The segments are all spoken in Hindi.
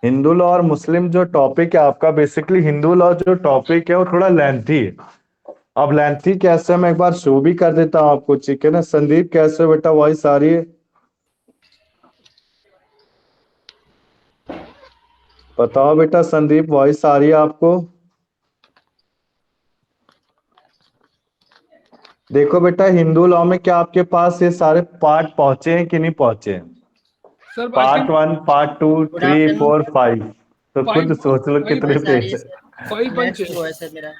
हिंदू लॉ और मुस्लिम जो टॉपिक है आपका, बेसिकली हिंदू लॉ जो टॉपिक है वो थोड़ा लेंथी है। अब लेंथी कैसे, मैं एक बार शो भी कर देता हूँ आपको, ठीक है ना। संदीप कैसे हो बेटा, वॉइस आ रही है? बताओ बेटा संदीप, वॉइस आ रही है आपको? देखो बेटा, हिंदू लॉ में क्या आपके पास ये सारे पार्ट पहुंचे हैं कि नहीं पहुंचे हैं? Sir I part think 1, part 2, good 3, afternoon. 4, 5। तो खुद फाइव सोच लो फाइव कितने वॉइस आ रही पेज है है। सर। फाइव पंच नेक्स्ट है। हुआ है सर मेरा।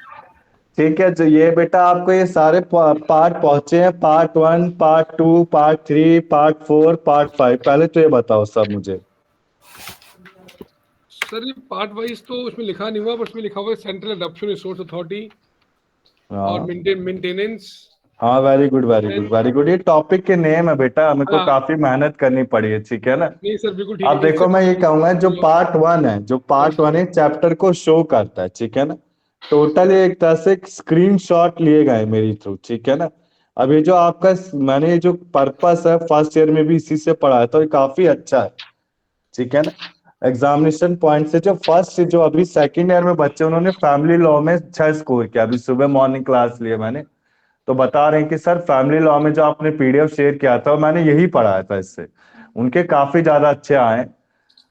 ठीक है, तो ये बेटा आपको ये सारे पार्ट पहुंचे हैं, part 1, part 2, part 3, part 4, part 5। पहले तो ये बताओ सब मुझे। सर ये पार्ट वाइज तो उसमें लिखा नहीं हुआ, बस उसमें लिखा हुआ है सेंट्रल अडॉप्शन रिसोर्स अथॉरिटी और हाँ मेंटेनेंस। हाँ, very good very good then very good. ये टॉपिक के नेम है बेटा, हमें को हाँ, काफी मेहनत करनी पड़ी है, ठीक है ना। नहीं सर बिल्कुल ठीक अब है, देखो, इनसे मैं ये कहूंगा जो पार्ट 1 है, जो पार्ट सर। 1 है चैप्टर को शो करता है, ठीक है ना। टोटल ये एक तरह से स्क्रीनशॉट लिए गए मेरी थ्रू, ठीक है ना। अब ये जो आपका, मैंने ये जो पर्पस है फर्स्ट ईयर में भी इसी से पढ़ाया था, और ये काफी अच्छा है, ठीक है ना। एग्जामिनेशन पॉइंट से जो फर्स्ट, जो अभी सेकंड ईयर में बच्चे उन्होंने फैमिली लॉ में 6 स्कोर किया। अभी सुबह मॉर्निंग क्लास लिए मैंने, तो बता रहे हैं कि सर फैमिली लॉ में जो आपने पीडीएफ शेयर किया था मैंने यही पढ़ाया था इससे, उनके काफी ज्यादा अच्छे आए।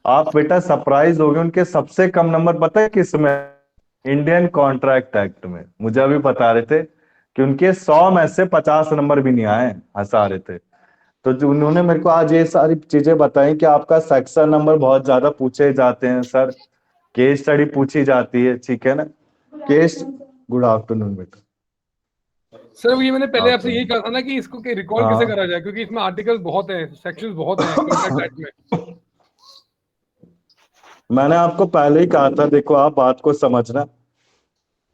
आप बेटा सरप्राइज हो गए, उनके सबसे कम नंबर पता है किस में? इंडियन कॉन्ट्रैक्ट एक्ट में। मुझे अभी बता रहे थे कि उनके 100 में से 50 नंबर भी नहीं आए, हंसा रहे थे। तो जो उन्होंने मेरे को आज ये सारी चीजें बताई कि आपका सेक्शन नंबर बहुत ज्यादा पूछे जाते हैं सर, केस स्टडी पूछी जाती है, ठीक है ना। केस, गुड आफ्टरनून बेटा। सर ये मैंने पहले आपसे यही आफ्टरनून। कहा था ना कि इसको रिकॉल कैसे हाँ। करा जाए, क्योंकि इसमें आर्टिकल्स बहुत हैं, सेक्शंस बहुत हैं कॉन्ट्रैक्ट एक्ट में। मैंने आपको पहले ही कहा था, देखो आप बात को समझना।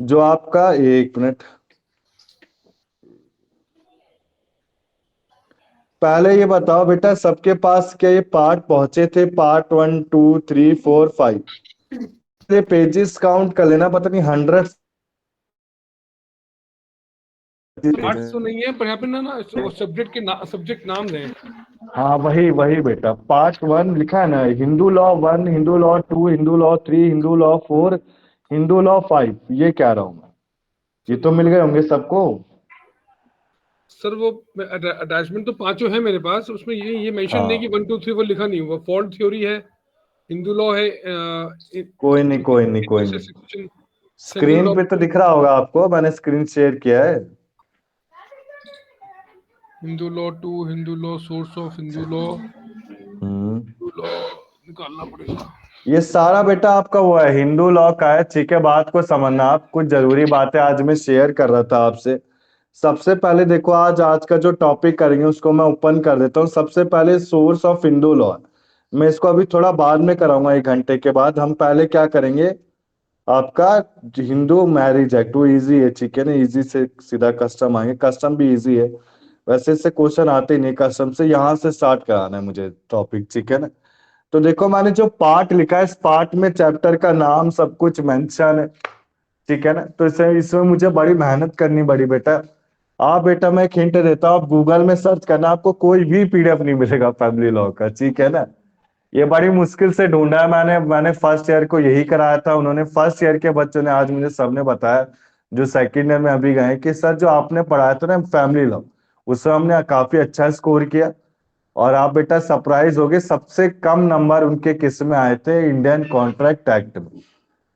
जो आपका, एक मिनट, पहले ये बताओ बेटा, सबके पास क्या ये पार्ट पहुंचे थे? पार्ट 1, 2, 3, 4, 5। ये पेजेस काउंट कर लेना, पता नहीं 100 पार्ट्स तो पेजेस। नहीं है, पर यहाँ पे ना ना सब्जेक्ट के सब्जेक्ट नाम हैं। हाँ वही वही बेटा, पार्ट 1 लिखा है ना, Hindu law 1, Hindu law 2, Hindu law 3, Hindu law 4, Hindu law 5। ये कह रहा हूं मैं, ये तो मिल गए होंगे सबको। सर वो अटैचमेंट तो पांचों है मेरे पास, उसमें ये मेंशन नहीं कि हाँ 1 2 3 4 लिखा नहीं हुआ। फॉल्ट थ्योरी है, हिंदू लॉ है, कोई नहीं कोई नहीं कोई नहीं। सेक्शन सेंट्रल स्क्रीन लॉ, पे तो दिख रहा होगा आपको, मैंने स्क्रीन शेयर किया है। Hindu law 2, Hindu law, source of Hindu law, hmm. Hindu law निकालना पड़ेगा। ये सारा बेटा आपका वो है, हिंदू लॉ का है, ठीक है। बात को समझना, आप कुछ जरूरी बातें आज मैं शेयर कर रहा था आपसे। सबसे पहले देखो, आज आज का जो टॉपिक करेंगे उसको मैं ओपन कर देता हूँ। सबसे पहले सोर्स ऑफ हिंदू लॉ। मैं इसको अभी थोड़ा बाद में कराऊंगा, 1 घंटे के बाद। हम पहले क्या करेंगे, आपका हिंदू मैरिज एक्ट, वो इजी है, ठीक है ना। इजी से सीधा कस्टम आएंगे, कस्टम भी इजी है। वैसे इससे क्वेश्चन आते ही नहीं कस्टम से, यहाँ से स्टार्ट कराना है मुझे टॉपिक, ठीक है ना। तो देखो, मैंने जो पार्ट लिखा है, इस पार्ट में चैप्टर का नाम सब कुछ मेंशन है, ठीक है ना। तो इसमें इसमें मुझे बड़ी मेहनत करनी पड़ी बेटा। आप बेटा, मैं एक हिंट देता हूँ, आप गूगल में सर्च करना, आपको कोई भी पीडीएफ नहीं मिलेगा फैमिली लॉ का, ठीक है ना। ये बड़ी मुश्किल से ढूंढा है मैंने। मैंने फर्स्ट ईयर को यही कराया था, उन्होंने फर्स्ट ईयर के बच्चों ने आज मुझे सबने बताया, जो सेकंड ईयर में अभी गए, कि सर जो आपने पढ़ाया था ना फैमिली लॉ, उसमें हमने काफी अच्छा स्कोर किया। और आप बेटा सरप्राइज होगे, सबसे कम नंबर उनके किस में आए थे? इंडियन कॉन्ट्रैक्ट एक्ट में,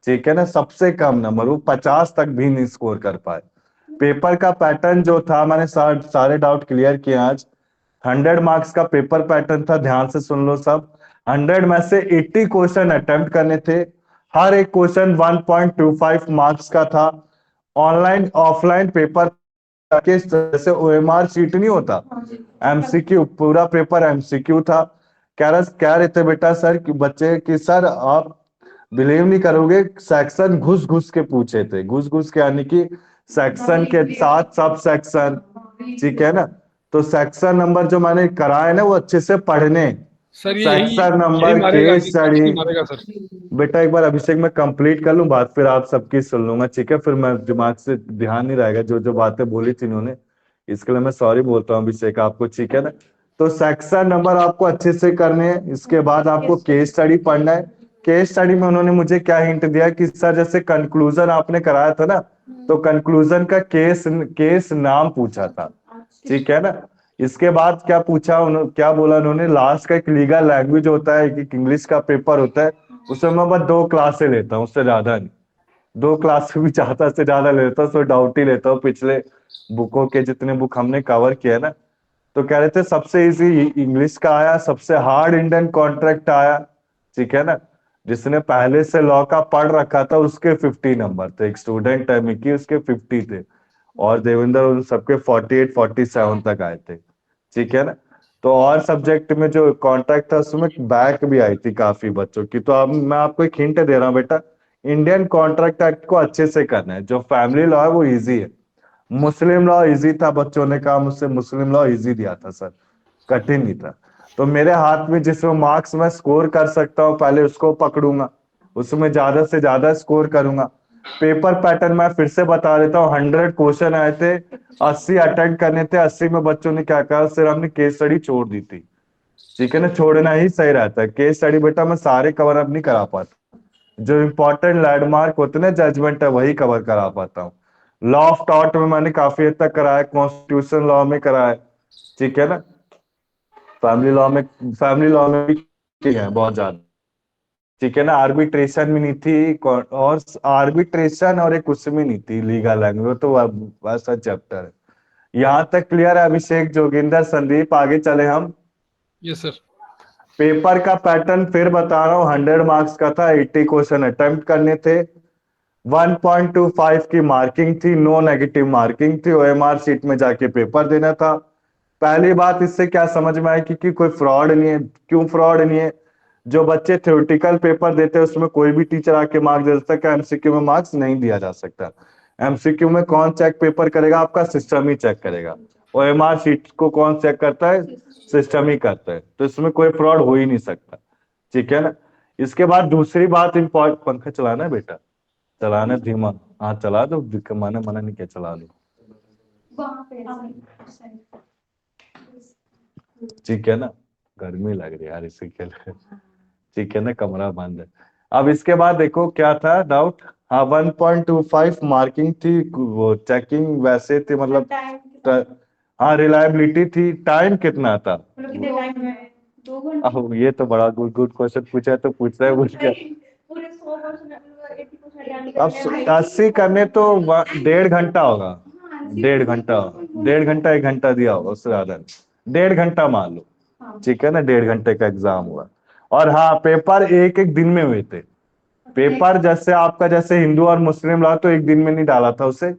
ठीक है ना। सबसे कम नंबर, वो 50 तक भी नहीं स्कोर कर पाए। पेपर का पैटर्न जो था, मैंने सारे डाउट क्लियर किए आज। 100 मार्क्स का पेपर पैटर्न था, ध्यान से सुन लो सब। 100 में से 80 क्वेश्चन अटेम्प्ट करने थे। हर एक क्वेश्चन 1.25 मार्क्स का था। ऑनलाइन ऑफलाइन पेपर के जैसे ओएमआर शीट नहीं होता, एमसीक्यू, पूरा पेपर एमसीक्यू था। कह रहे थे बेटा सर कि बच्चे कि सर आप बिलीव नहीं करोगे, सेक्शन घुस घुस के पूछे थे, घुस घुस के, यानी कि सेक्शन के साथ सब सेक्शन, ठीक है ना। तो सेक्शन नंबर जो मैंने कराए ना, वो अच्छे से पढ़ने। सर ये सेक्शन यही नंबर, मारेगा, केस ये स्टडी। नहीं मारेगा सर। बेटा एक बार अभिषेक मैं कंप्लीट कर लूं बात, फिर आप सबकी सुन लूंगा, ठीक है। फिर मैं दिमाग से ध्यान नहीं रहेगा जो जो बातें बोली थी इन्होंने, इसके लिए मैं सॉरी बोलता हूँ अभिषेक आपको, ठीक है ना। तो सेक्शन नंबर आपको अच्छे से करने हैं, इसके बाद आपको केस स्टडी पढ़ना है। केस स्टडी में उन्होंने मुझे क्या हिंट दिया कि सर जैसे कंक्लूजन आपने कराया था ना, तो कंक्लूजन का केस केस नाम पूछा था, ठीक है ना। इसके बाद क्या पूछा, उन्होंने क्या बोला, उन्होंने लास्ट का एक लीगल लैंग्वेज होता है, एक इंग्लिश का पेपर होता है, उसमें मैं बस 2 क्लासे लेता हूँ, उससे ज्यादा नहीं। 2 क्लास भी ज्यादा से ज्यादा लेता हूँ, तो डाउट ही लेता हूँ पिछले बुकों के जितने बुक हमने कवर किया ना। तो कह रहे थे सबसे इजी इंग्लिश का आया, सबसे हार्ड इंडियन कॉन्ट्रैक्ट आया, ठीक है ना। जिसने पहले से लॉ का पढ़ रखा था उसके 50 नंबर थे, एक स्टूडेंट है मिकी, उसके 50 थे, और देवेंद्र उन सबके 48 47 तक आए थे, ठीक है ना। तो और सब्जेक्ट में जो कॉन्ट्रैक्ट था उसमें बैक भी आई थी काफी बच्चों की। तो अब मैं आपको एक हिंट दे रहा हूँ बेटा, इंडियन कॉन्ट्रैक्ट एक्ट को अच्छे से करना है। जो फैमिली लॉ है वो इजी है, मुस्लिम लॉ इजी था, बच्चों ने कहा मुझसे मुस्लिम लॉ इजी दिया था सर, कठिन नहीं था। तो मेरे हाथ में जिसमें मार्क्स मैं स्कोर कर सकता हूँ पहले उसको पकड़ूंगा, उसमें ज्यादा से ज्यादा स्कोर करूंगा। पेपर पैटर्न मैं फिर से बता देता हूँ, 100 क्वेश्चन आए थे, 80 अटेंड करने थे, 80 में बच्चों ने क्या कहा, सिर्फ हमने केस स्टडी छोड़ दी थी, ठीक है ना। छोड़ना ही सही रहता है, केस स्टडी बेटा मैं सारे कवर अप नहीं करा पाता, जो इंपॉर्टेंट लैंडमार्क होते हैं ना जजमेंट है वही कवर करा पाता हूँ। लॉ ऑफ टॉर्ट में मैंने काफी हद तक कराया, कॉन्स्टिट्यूशन लॉ में कराया, ठीक है ना। फैमिली लॉ में भी की है बहुत ज्यादा, ठीक है ना। आर्बिट्रेशन में नहीं थी, और आर्बिट्रेशन और एक उसमें नहीं थी लीगल लैंग्वेज, तो वैसा चैप्टर है। यहाँ तक क्लियर है अभिषेक, जोगिंदर, संदीप, आगे चले हम। Yes sir. पेपर का पैटर्न फिर बता रहा हूँ, 100 मार्क्स का था, 80 क्वेश्चन अटेम्प्ट करने थे, 1.25 की मार्किंग थी, नो नेगेटिव मार्किंग थी, ओएमआर सीट में जाके पेपर देना था। पहली बात इससे क्या समझ में आई कि कोई फ्रॉड नहीं है। क्यों फ्रॉड नहीं है? जो बच्चे थ्योरेटिकल पेपर देते हैं उसमें कोई भी टीचर आके मार्क्स दे सकता है, एमसीक्यू में मार्क्स नहीं दिया जा सकता। एमसीक्यू में कौन चेक पेपर करेगा? आपका सिस्टम ही चेक करेगा। ओएमआर सीट को कौन चेक करता है? सिस्टम ही करता है, तो इसमें कोई फ्रॉड हो ही नहीं सकता, ठीक है ना। इसके बाद दूसरी बात इंपॉर्टेंट, पंखा चलाना है बेटा, चलाना धीमा, हाँ चला दो, मना मना नहीं किया, चला दो, ठीक है ना। गर्मी लग रही है यार इसी के लिए, ठीक है ना, कमरा बंद है। अब इसके बाद देखो क्या था डाउट। हाँ, 1.25 मार्किंग थी, वो चेकिंग वैसे थी, मतलब हाँ रिलायबिलिटी थी। टाइम कितना था? अब ये तो बड़ा गुड गुड क्वेश्चन पूछा है, तो पूछ रहे हैं मुझे। अब 80 करने तो 1.5 घंटा होगा, 1.5 घंटा, 1.5 घंटा 1 घंटा दिया होगा, उससे ज्यादा नहीं। 1.5 घंटा मान लो, ठीक है ना, 1.5 घंटे का एग्जाम हुआ। और हाँ, पेपर एक एक दिन में हुए थे। पेपर जैसे आपका जैसे हिंदू और मुस्लिम लॉ तो एक दिन में नहीं डाला था उसे,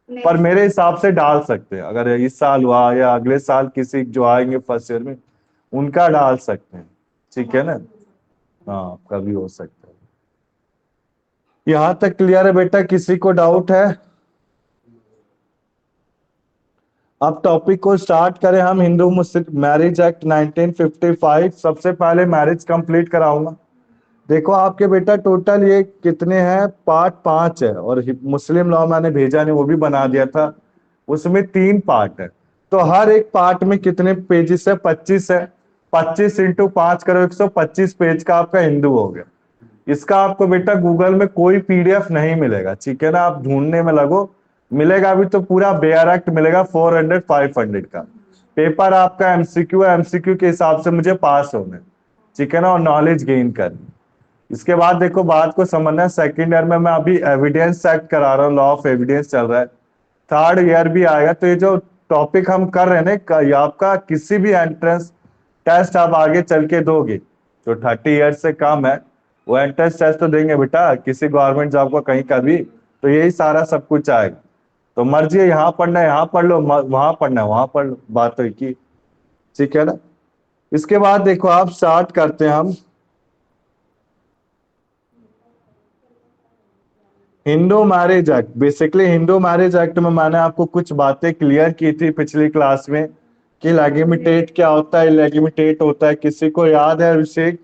पर मेरे हिसाब से डाल सकते हैं, अगर इस साल हुआ या अगले साल किसी जो आएंगे फर्स्ट ईयर में उनका डाल सकते हैं, ठीक है ना। हाँ, कभी हो सकता है। यहाँ तक क्लियर है बेटा? किसी को डाउट है? अब टॉपिक को स्टार्ट करें हम। हिंदू मुस्लिम मैरिज एक्ट 1955, सबसे पहले मैरिज कंप्लीट कराऊंगा। देखो आपके बेटा टोटल ये कितने हैं, पार्ट 5 है, और मुस्लिम लॉ मैंने भेजा नहीं, वो भी बना दिया था, उसमें 3 पार्ट है। तो हर एक पार्ट में कितने पेजेस है? 25 है। 25 इंटू 5 करो, 125 पेज का आपका हिंदू हो गया। इसका आपको बेटा गूगल में कोई पीडीएफ नहीं मिलेगा, ठीक है ना, आप ढूंढने में लगो, मिलेगा अभी तो पूरा बेयर एक्ट मिलेगा 400 500 का। पेपर आपका एमसीक्यू है, एमसीक्यू के हिसाब से मुझे पास होना है, ठीक है ना, और नॉलेज गेन करनी। इसके बाद देखो बात को समझना है, सेकेंड ईयर में मैं अभी एविडेंस एक्ट करा रहा हूँ, लॉ ऑफ एविडेंस चल रहा है, थर्ड ईयर भी आएगा। तो ये जो टॉपिक हम कर रहे हैं ना, ये आपका किसी भी एंट्रेंस टेस्ट आप आगे चल के दोगे, जो 30 ईयर से कम है वो एंट्रेंस टेस्ट तो देंगे बेटा, किसी गवर्नमेंट जॉब का कहीं का भी, तो यही सारा सब कुछ आएगा। तो मर्जी है यहाँ पढ़ना है यहाँ पढ़ लो, वहां पढ़ना है वहां पढ़ लो, बात तो एक ही, ठीक है ना। इसके बाद देखो आप स्टार्ट करते हैं हम। Hindu marriage act, basically Hindu marriage act में मैंने आपको कुछ बातें क्लियर की थी पिछली क्लास में, कि लेगिमिटेट क्या होता है, लेगिमिटेट होता है, किसी को याद है अभिषेक?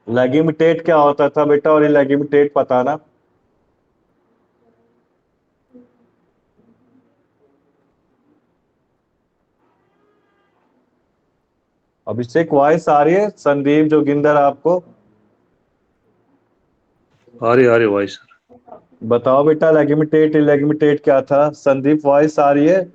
लेगिमिटेट क्या होता था बेटा, और ये लेगिमिटेट पता ना। अभिषेक वॉइस आ रही है? संदीप जोगिंदर आपको? आ रही वॉइस सर। बताओ बेटा, लेगिमिटेट इलेगिमिटेट क्या था? संदीप वॉइस आ रही है?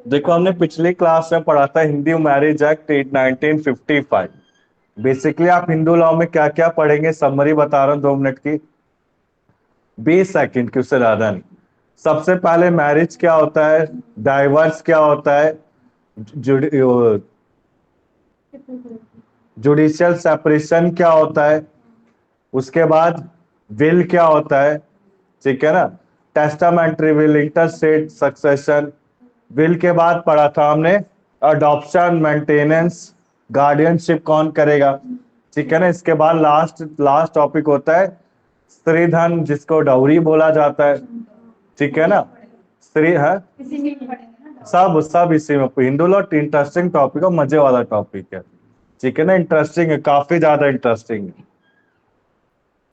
देखो, हमने पिछली क्लास में पढ़ा था हिंदू मैरिज एक्ट 1955। बेसिकली आप हिंदू लॉ में क्या क्या पढ़ेंगे, समरी बता रहा हूँ 2 मिनट की, 20 सेकंड की, उससे ज्यादा नहीं। सबसे पहले मैरिज क्या होता है, डाइवर्स क्या होता है, जुडिशियल सेपरेशन क्या होता है, उसके बाद विल क्या होता है, ठीक है ना, testamentary will, interstate succession. Will के बाद पढ़ा था हमने अडॉप्शन, मेंटेनेंस, गार्डियनशिप कौन करेगा, ठीक है ना। इसके बाद लास्ट लास्ट टॉपिक होता है स्त्री धन, जिसको डाउरी बोला जाता है, ठीक है ना। स्त्री है, सब सब इसी में। हिंदू लॉ इंटरेस्टिंग टॉपिक है, मजे वाला टॉपिक है, ठीक है ना, इंटरेस्टिंग है, काफी ज्यादा इंटरेस्टिंग है।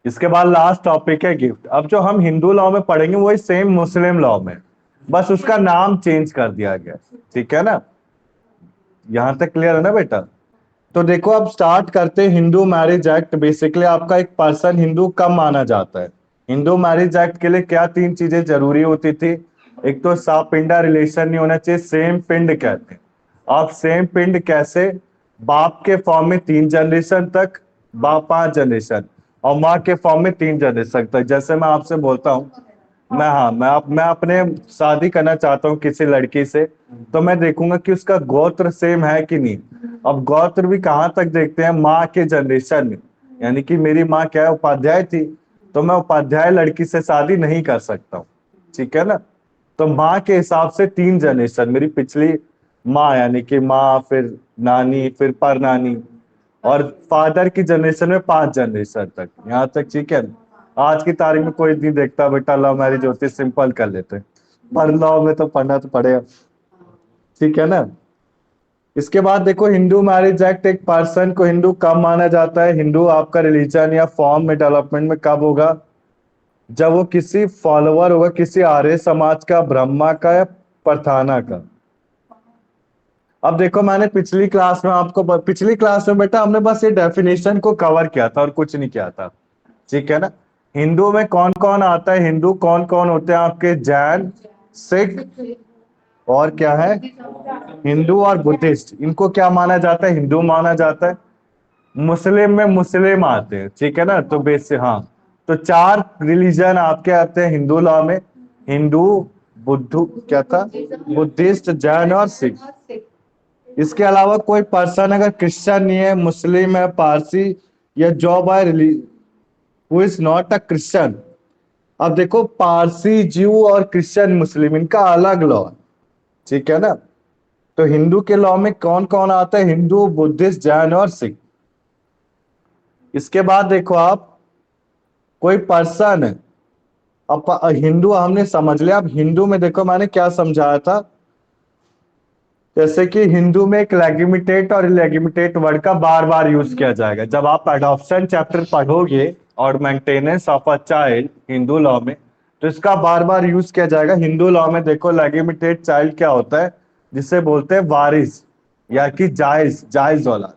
इसके बाद लास्ट टॉपिक है गिफ्ट। अब जो हम हिंदू लॉ में पढ़ेंगे वही सेम मुस्लिम लॉ में, बस उसका नाम चेंज कर दिया गया, ठीक है ना। यहां तक क्लियर है ना बेटा? तो देखो, अब स्टार्ट करते हैं हिंदू मैरिज एक्ट। बेसिकली आपका एक पर्सन हिंदू कब माना जाता है? हिंदू मैरिज एक्ट के लिए क्या 3 चीजें जरूरी होती थी? एक तो सापिंडा रिलेशन नहीं होना चाहिए, सेम पिंड कहते हैं। आप सेम पिंड कैसे? बाप के फॉर्म में 3 जनरेशन तक, बाप 5 जनरेशन, और माँ के फॉर्म में 3 जनरेशन तक। जैसे मैं आपसे बोलता हूँ, मैं अपने शादी करना चाहता हूँ किसी लड़की से, तो मैं देखूंगा कि उसका गोत्र सेम है कि नहीं। अब गोत्र भी कहाँ तक देखते हैं? माँ के जनरेशन में। यानी कि मेरी माँ क्या है, उपाध्याय थी, तो मैं उपाध्याय लड़की से शादी नहीं कर सकता हूँ, ठीक है ना। तो माँ के हिसाब से 3 जनरेशन, मेरी पिछली माँ यानी कि माँ, फिर नानी, फिर पर नानी, और फादर की जनरेशन में 5 जनरेशन तक। यहाँ तक ठीक है। आज की तारीख में कोई नहीं देखता बेटा लव मैरिज होती, सिंपल कर लेते, पर लव में तो पढ़ना तो पड़ेगा, ठीक है ना। इसके बाद देखो, हिंदू मैरिज एक्ट, एक पर्सन को हिंदू कब माना जाता है? हिंदू आपका रिलीजन या फॉर्म में डेवलपमेंट में कब होगा? जब वो किसी फॉलोअर होगा किसी आर्य समाज का, ब्रह्मा का या प्रथाना का। अब देखो, मैंने पिछली क्लास में बेटा हमने बस ये डेफिनेशन को कवर किया था और कुछ नहीं किया था, ठीक है ना। हिंदू में कौन कौन आता है? हिंदू कौन कौन होते हैं आपके? जैन, सिख, और क्या है, हिंदू और बुद्धिस्ट। इनको क्या माना जाता है? हिंदू माना जाता है। मुस्लिम में मुस्लिम आते हैं, ठीक है ना। तो बेसिक, हाँ, तो 4 रिलीजन आपके आते हैं हिंदू लॉ में, हिंदू, बुद्धू, क्या था, बुद्धिस्ट, जैन और सिख। इसके अलावा कोई पर्सन अगर क्रिश्चियन नहीं है, मुस्लिम है, पारसी या जो by who is not a Christian. अब देखो, पारसी, ज्यू और क्रिश्चियन मुस्लिम इनका अलग लॉ है, ठीक है ना। तो हिंदू के लॉ में कौन कौन आता है? हिंदू, बुद्धिस्ट, जैन और सिख। इसके बाद देखो आप, कोई पर्सन है, अब हिंदू हमने समझ लिया। अब हिंदू में देखो मैंने क्या समझाया था, जैसे कि हिंदू में एक लेगिमिटेट और इलेगिमिटेट वर्ड का बार बार यूज किया जाएगा। जब आप अडॉप्शन चैप्टर पढ़ोगे और maintenance of a child Hindu law में, तो इसका बार बार यूज किया जाएगा। हिंदू लॉ में देखो, लेगिमिटेट चाइल्ड क्या होता है? जिसे बोलते हैं वारिस, या कि जायज जायज औलाद।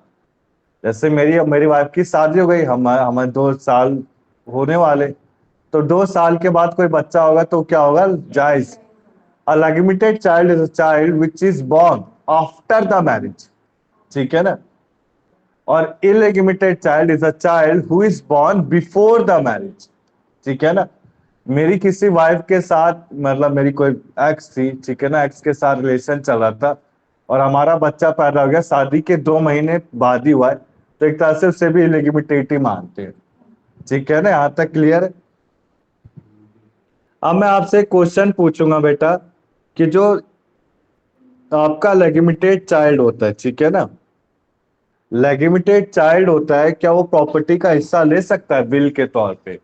जैसे मेरी मेरी वाइफ की शादी हो गई, हमारे 2 साल होने वाले, तो 2 साल के बाद कोई बच्चा होगा तो क्या होगा? जायज। A legitimate child is a child which is born after the marriage, ठीक है ना। और illegitimate child is a child who is born before the marriage, ठीक है ना। मेरी किसी वाइफ के साथ, मतलब मेरी कोई एक्स थी, ठीक है ना, एक्स के साथ रिलेशन चल रहा था और हमारा बच्चा पैदा हो गया, शादी के 2 महीने बाद ही हुआ है, तो एक तरह से उसे भी इलेगिमिटेट ही मानते हैं, ठीक है ना। यहाँ तक क्लियर है? अब मैं आपसे क्वेश्चन पूछूंगा बेटा, कि जो आपका लेगिमिटेड चाइल्ड होता है, ठीक है ना, लेगिमिटेड चाइल्ड होता है, क्या वो प्रॉपर्टी का हिस्सा ले सकता है विल के तौर पे?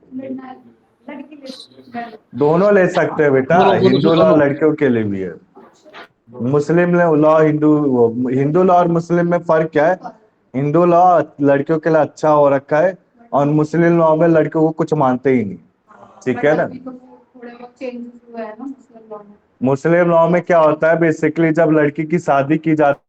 दोनों ले सकते हैं बेटा, दोनों दोनों हिंदू लॉ दोनों लड़कियों के लिए भी है। मुस्लिम लॉ हिंदू लॉ और मुस्लिम में फर्क क्या है? हिंदू लॉ लड़कियों के लिए अच्छा हो रखा है और मुस्लिम लॉ में लड़कियों को कुछ मानते ही नहीं। ठीक है ना? थोड़े बहुत चेंजेस हुए हैं ना मुस्लिम लॉ में। मुस्लिम लॉ में क्या होता है, बेसिकली जब लड़की की शादी की जाती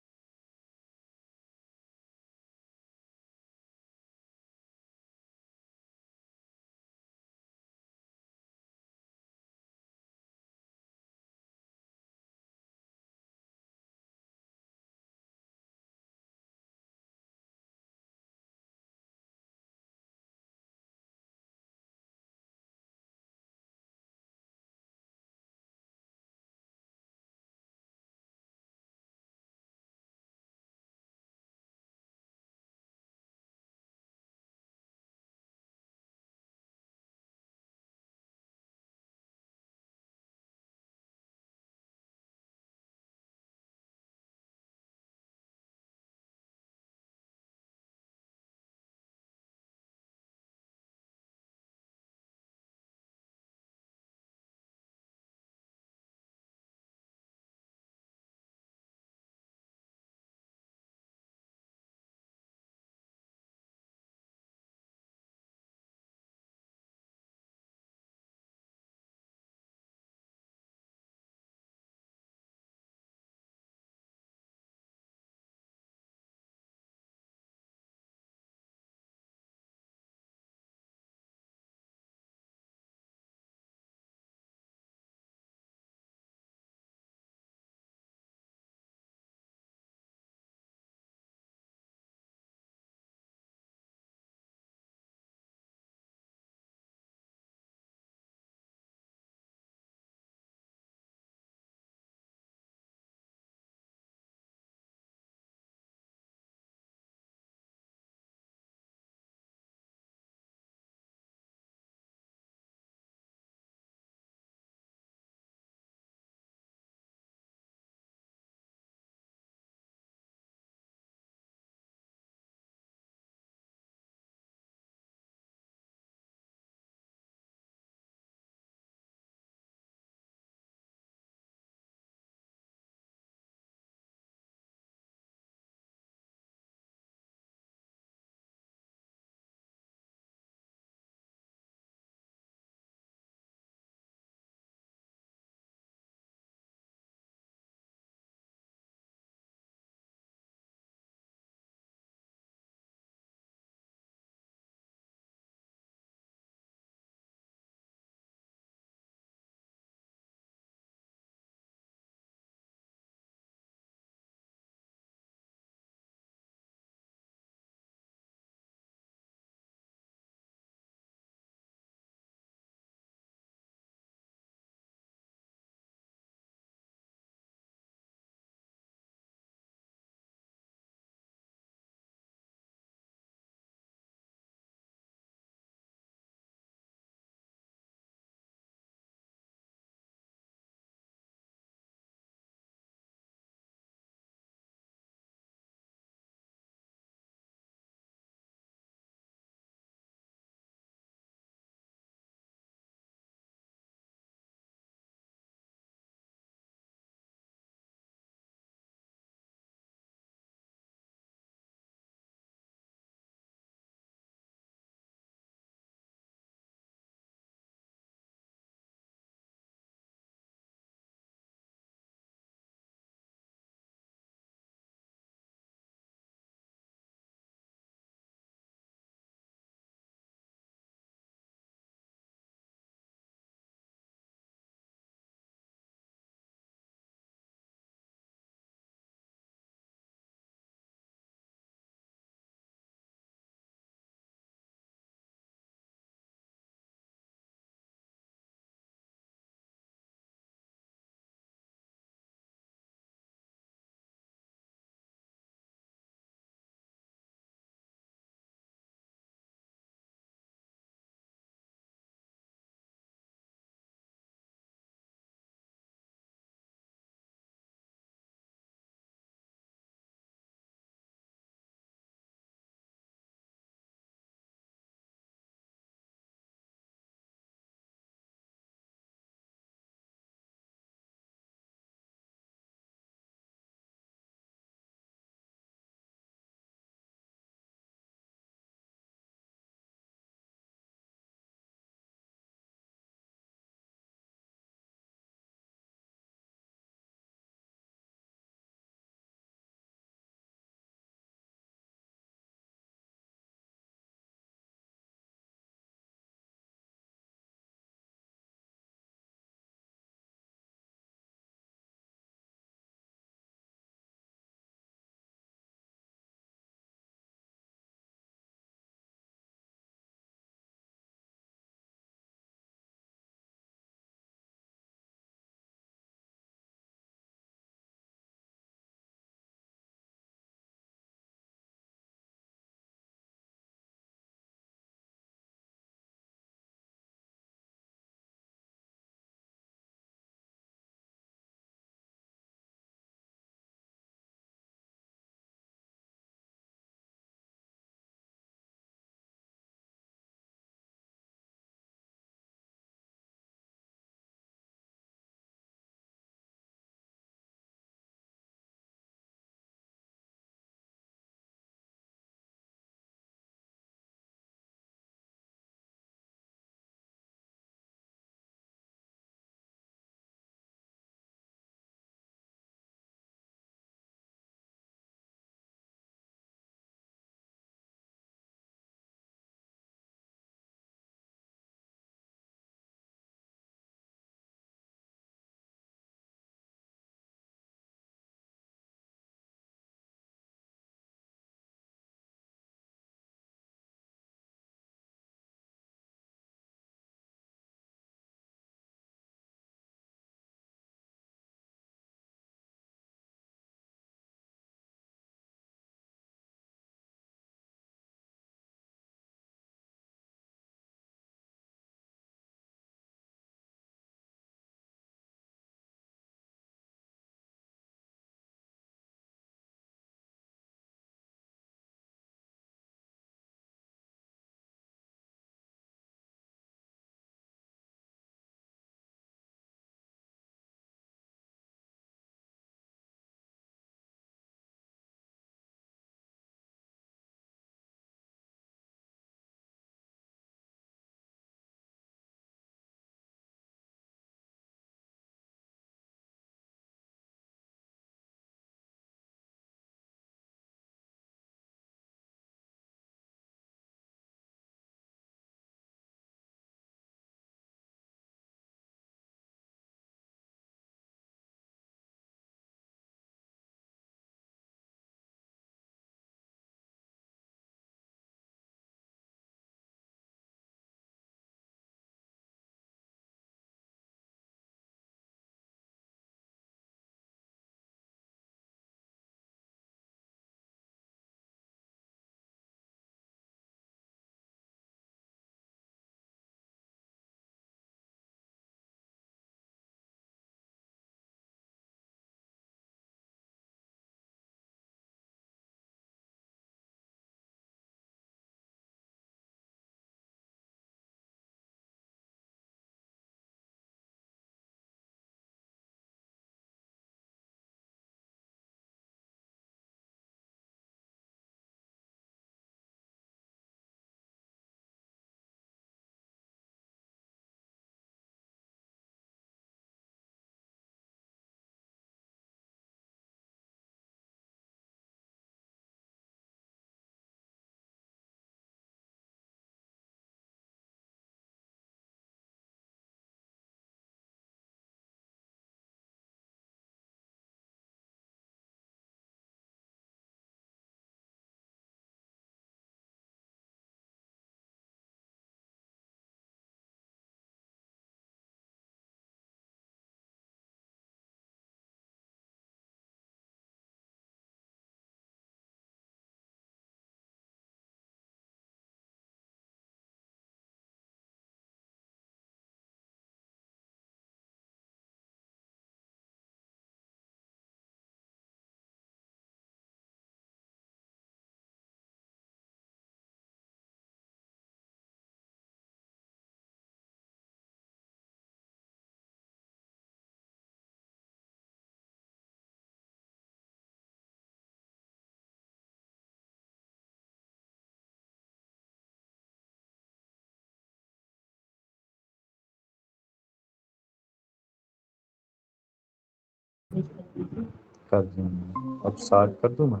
कर दूँ अब स्टार्ट कर दूँ मैं।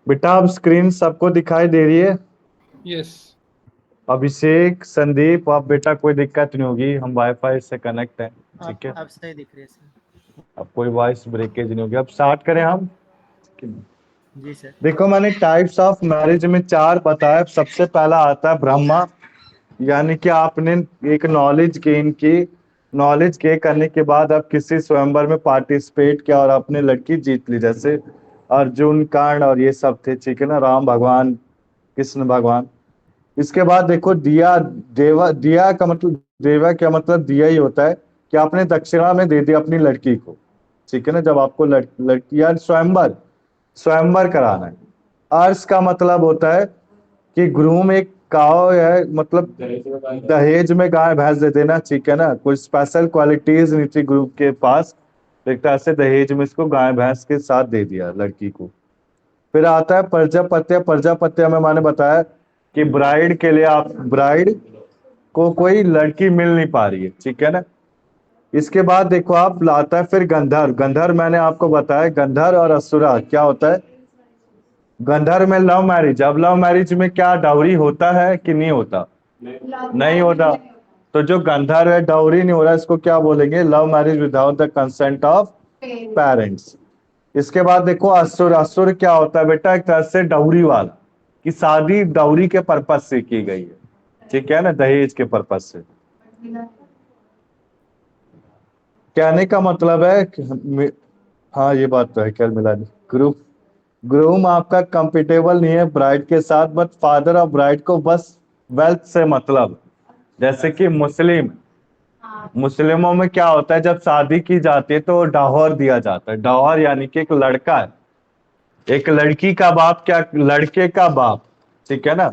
बेटा अब स्क्रीन सबको दिखाई दे रही है? यस। अभिषेक, संदीप, अब बेटा कोई दिक्कत नहीं होगी, हम वाईफाई से कनेक्ट हैं, ठीक है। आप सही दिख रहे हैं सर। अब कोई वॉइस ब्रेकेज नहीं होगी। अब स्टार्ट करें हम। जी सर। देखो मैंने टाइप्स ऑफ मैरिज में 4 बताया। सबसे पहला आता है ब्रह्मा, यानी कि आपने एक नॉलेज गेन की, नॉलेज गेन करने के बाद आप किसी स्वयंवर में पार्टिसिपेट किया और अपने लड़की जीत ली, जैसे अर्जुन, कर्ण और ये सब थे, ठीक है ना, राम भगवान, कृष्ण भगवान। इसके बाद देखो दिया, देवा, दिया का मतलब, देवा क्या मतलब दिया ही होता है कि आपने दक्षिणा में दे दी अपनी लड़की को, ठीक है ना, जब आपको लड़की या स्वयंवर, स्वयंवर कराना है। अर्श का मतलब होता है कि ग्रूम एक काव है, मतलब दहेज में गाय भैंस दे देना, ठीक है ना, कोई स्पेशल क्वालिटीज नहीं थी ग्रुप के पास, एक तरह से दहेज में इसको गाय भैंस के साथ दे दिया लड़की को। फिर आता है प्रजापत्य। प्रजापत्य में मैंने बताया कि ब्राइड के लिए, आप ब्राइड को कोई लड़की मिल नहीं पा रही है, ठीक है ना। इसके बाद देखो आप लाता है फिर गंधर्व। गंधर्व मैंने आपको बताया, गंधर्व और असुरा क्या होता है। गंधर्व में लव मैरिज। अब लव मैरिज में क्या डाउरी होता है कि नहीं होता? नहीं होता। तो जो गंधर्व है डाउरी नहीं हो रहा, इसको क्या बोलेंगे? Love marriage without the consent of parents. इसके बाद देखो असुर। असुर क्या होता है बेटा? एक तरह से डाउरी वाला, कि शादी डाउरी के पर्पज से की गई है, ठीक है ना, दहेज के पर्पज से। कहने का मतलब है कि हाँ ये बात तो है, क्या मिला नहीं। ग्रुप ग्रूम आपका कंपेटेबल नहीं है ब्राइड के साथ, बट फादर ऑफ ब्राइड को बस वेल्थ से मतलब। जैसे कि मुस्लिमों में क्या होता है, जब शादी की जाती है तो डाहर दिया जाता है। डाहर यानी कि एक लड़का है, एक लड़की का बाप, क्या लड़के का बाप, ठीक है ना।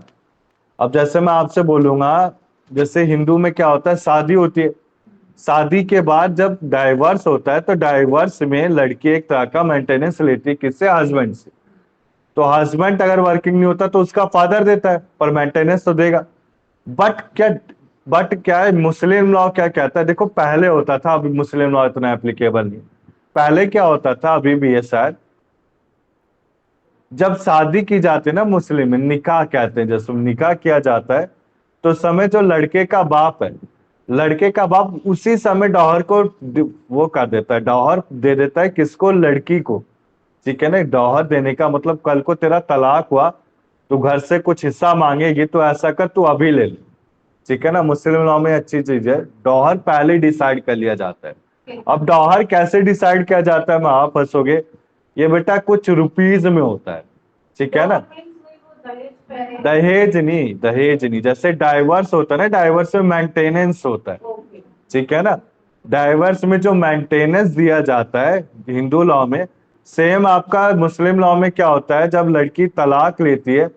अब जैसे मैं आपसे बोलूंगा, जैसे हिंदू में क्या होता है, शादी होती है, शादी के बाद जब डाइवर्स होता है तो डाइवर्स में लड़की एक तरह का मेंटेनेंस लेती है, किससे? हस्बैंड से। तो हस्बैंड अगर वर्किंग नहीं होता तो उसका फादर देता है, पर मेंटेनेंस तो देगा। बट क्या बट क्या है, मुस्लिम लॉ क्या कहता है? देखो पहले होता था, अभी मुस्लिम लॉ इतना एप्लीकेबल नहीं। पहले क्या होता था, अभी भी है शायद, जब शादी की जाती है ना मुस्लिम में, निकाह कहते हैं, जैसे निकाह किया जाता है तो उस समय जो लड़के का बाप है, लड़के का बाप उसी समय डॉहर को वो कर देता है, डॉहर दे देता है किसको? लड़की को, ठीक है ना। डॉहर देने का मतलब, कल को तेरा तलाक हुआ तो घर से कुछ हिस्सा मांगेगी तो ऐसा कर तू अभी ले ले, ठीक है ना। मुस्लिम लॉ में अच्छी चीज है, डॉहर पहले डिसाइड कर लिया जाता है। अब डॉहर कैसे डिसाइड किया जाता है, मैं आप फंसोगे, ये बेटा कुछ रुपीज में होता है, ठीक है ना। दहेज नहीं, दहेज नहीं। जैसे डाइवर्स होता है ना, डाइवर्स में मेंटेनेंस होता है, ठीक है ना। डाइवर्स में जो मेंटेनेंस दिया जाता है हिंदू लॉ में, सेम आपका मुस्लिम लॉ में क्या होता है, जब लड़की तलाक लेती है,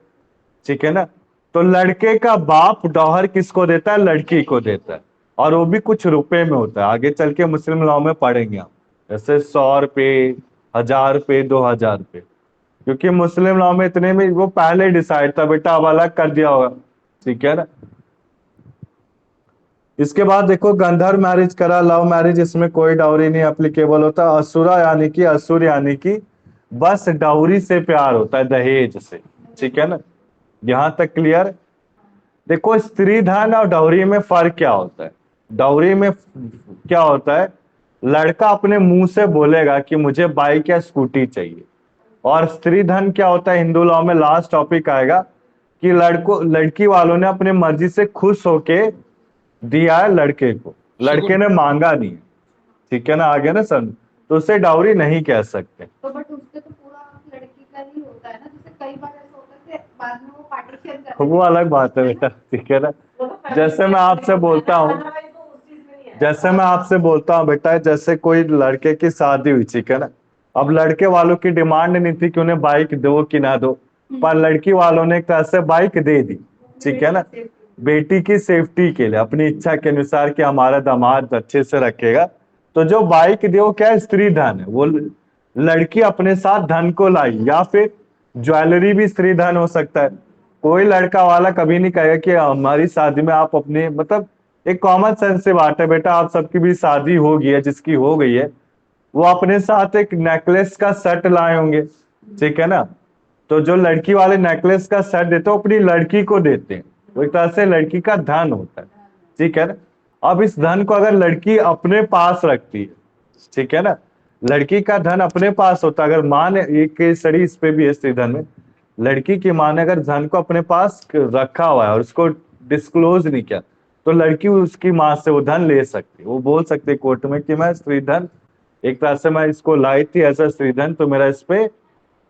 ठीक है ना, तो लड़के का बाप डॉहर किसको देता है? लड़की को देता है, और वो भी कुछ रुपए में होता है। आगे चल के मुस्लिम लॉ में पढ़ेंगे हम, जैसे 100 रुपये, 1000 रुपये, 2000 रुपये, क्योंकि मुस्लिम लॉ में इतने में वो पहले डिसाइड था बेटा, अब अलग कर दिया होगा, ठीक है ना। इसके बाद देखो गंधर्व मैरिज करा, लव मैरिज, इसमें कोई डाउरी नहीं एप्लीकेबल होता। असुरा यानी कि, असुर यानी कि बस डाउरी से प्यार होता है, दहेज से, ठीक है ना। यहां तक क्लियर? देखो स्त्री धन और डाउरी में फर्क क्या होता है। डाउरी में क्या होता है, लड़का अपने मुंह से बोलेगा कि मुझे बाइक या स्कूटी चाहिए। और स्त्री धन क्या होता है, हिंदू लॉ में लास्ट टॉपिक आएगा, कि लड़की वालों ने अपने मर्जी से खुश होके दिया है लड़के को, लड़के ने मांगा नहीं, ठीक है ना। आगे ना सर, तो उसे डाउरी नहीं कह सकते। तो बट उससे तो पूरा लड़की का ही होता है ना, जैसे कई बार ऐसा होता है कि बाद में वो पार्टीशन करते हैं। वो अलग बात है बेटा, ठीक है ना। जैसे मैं आपसे बोलता हूँ, जैसे मैं आपसे बोलता हूँ बेटा, जैसे कोई लड़के की शादी हुई, ठीक है ना। अब लड़के वालों की डिमांड नहीं थी कि उन्हें बाइक दो कि ना दो, पर लड़की वालों ने एक तरह से बाइक दे दी, ठीक है ना, बेटी की सेफ्टी के लिए, अपनी इच्छा के अनुसार कि हमारा दामाद अच्छे से रखेगा। तो जो बाइक दे वो क्या है? स्त्री धन है। वो लड़की अपने साथ धन को लाई, या फिर ज्वेलरी भी स्त्री धन हो सकता है। कोई लड़का वाला कभी नहीं कहेगा कि हमारी शादी में आप अपने मतलब एक कॉमन सेंस से बात है बेटा, आप सबकी भी शादी हो गई है, जिसकी हो गई है वो अपने साथ एक नेकलेस का सेट लाए होंगे, ठीक है ना। तो जो लड़की वाले नेकलेस का सेट देते हैं वो अपनी लड़की को देते हैं, वो एक तरह से लड़की का धन होता है, ठीक है ना। अब इस धन को अगर लड़की अपने पास रखती है, ठीक है ना, लड़की का धन अपने पास होता है, अगर माँ ने एक स्टडी इस पे भी है स्त्री धन में, लड़की की माँ ने अगर धन को अपने पास रखा हुआ है और उसको डिस्क्लोज नहीं किया तो लड़की उसकी माँ से वो धन ले सकती है। वो बोल सकती है कोर्ट में कि मैं स्त्री धन एक तरह से मैं इसको लाई थी एज अ स्त्री धन, तो मेरा इस पे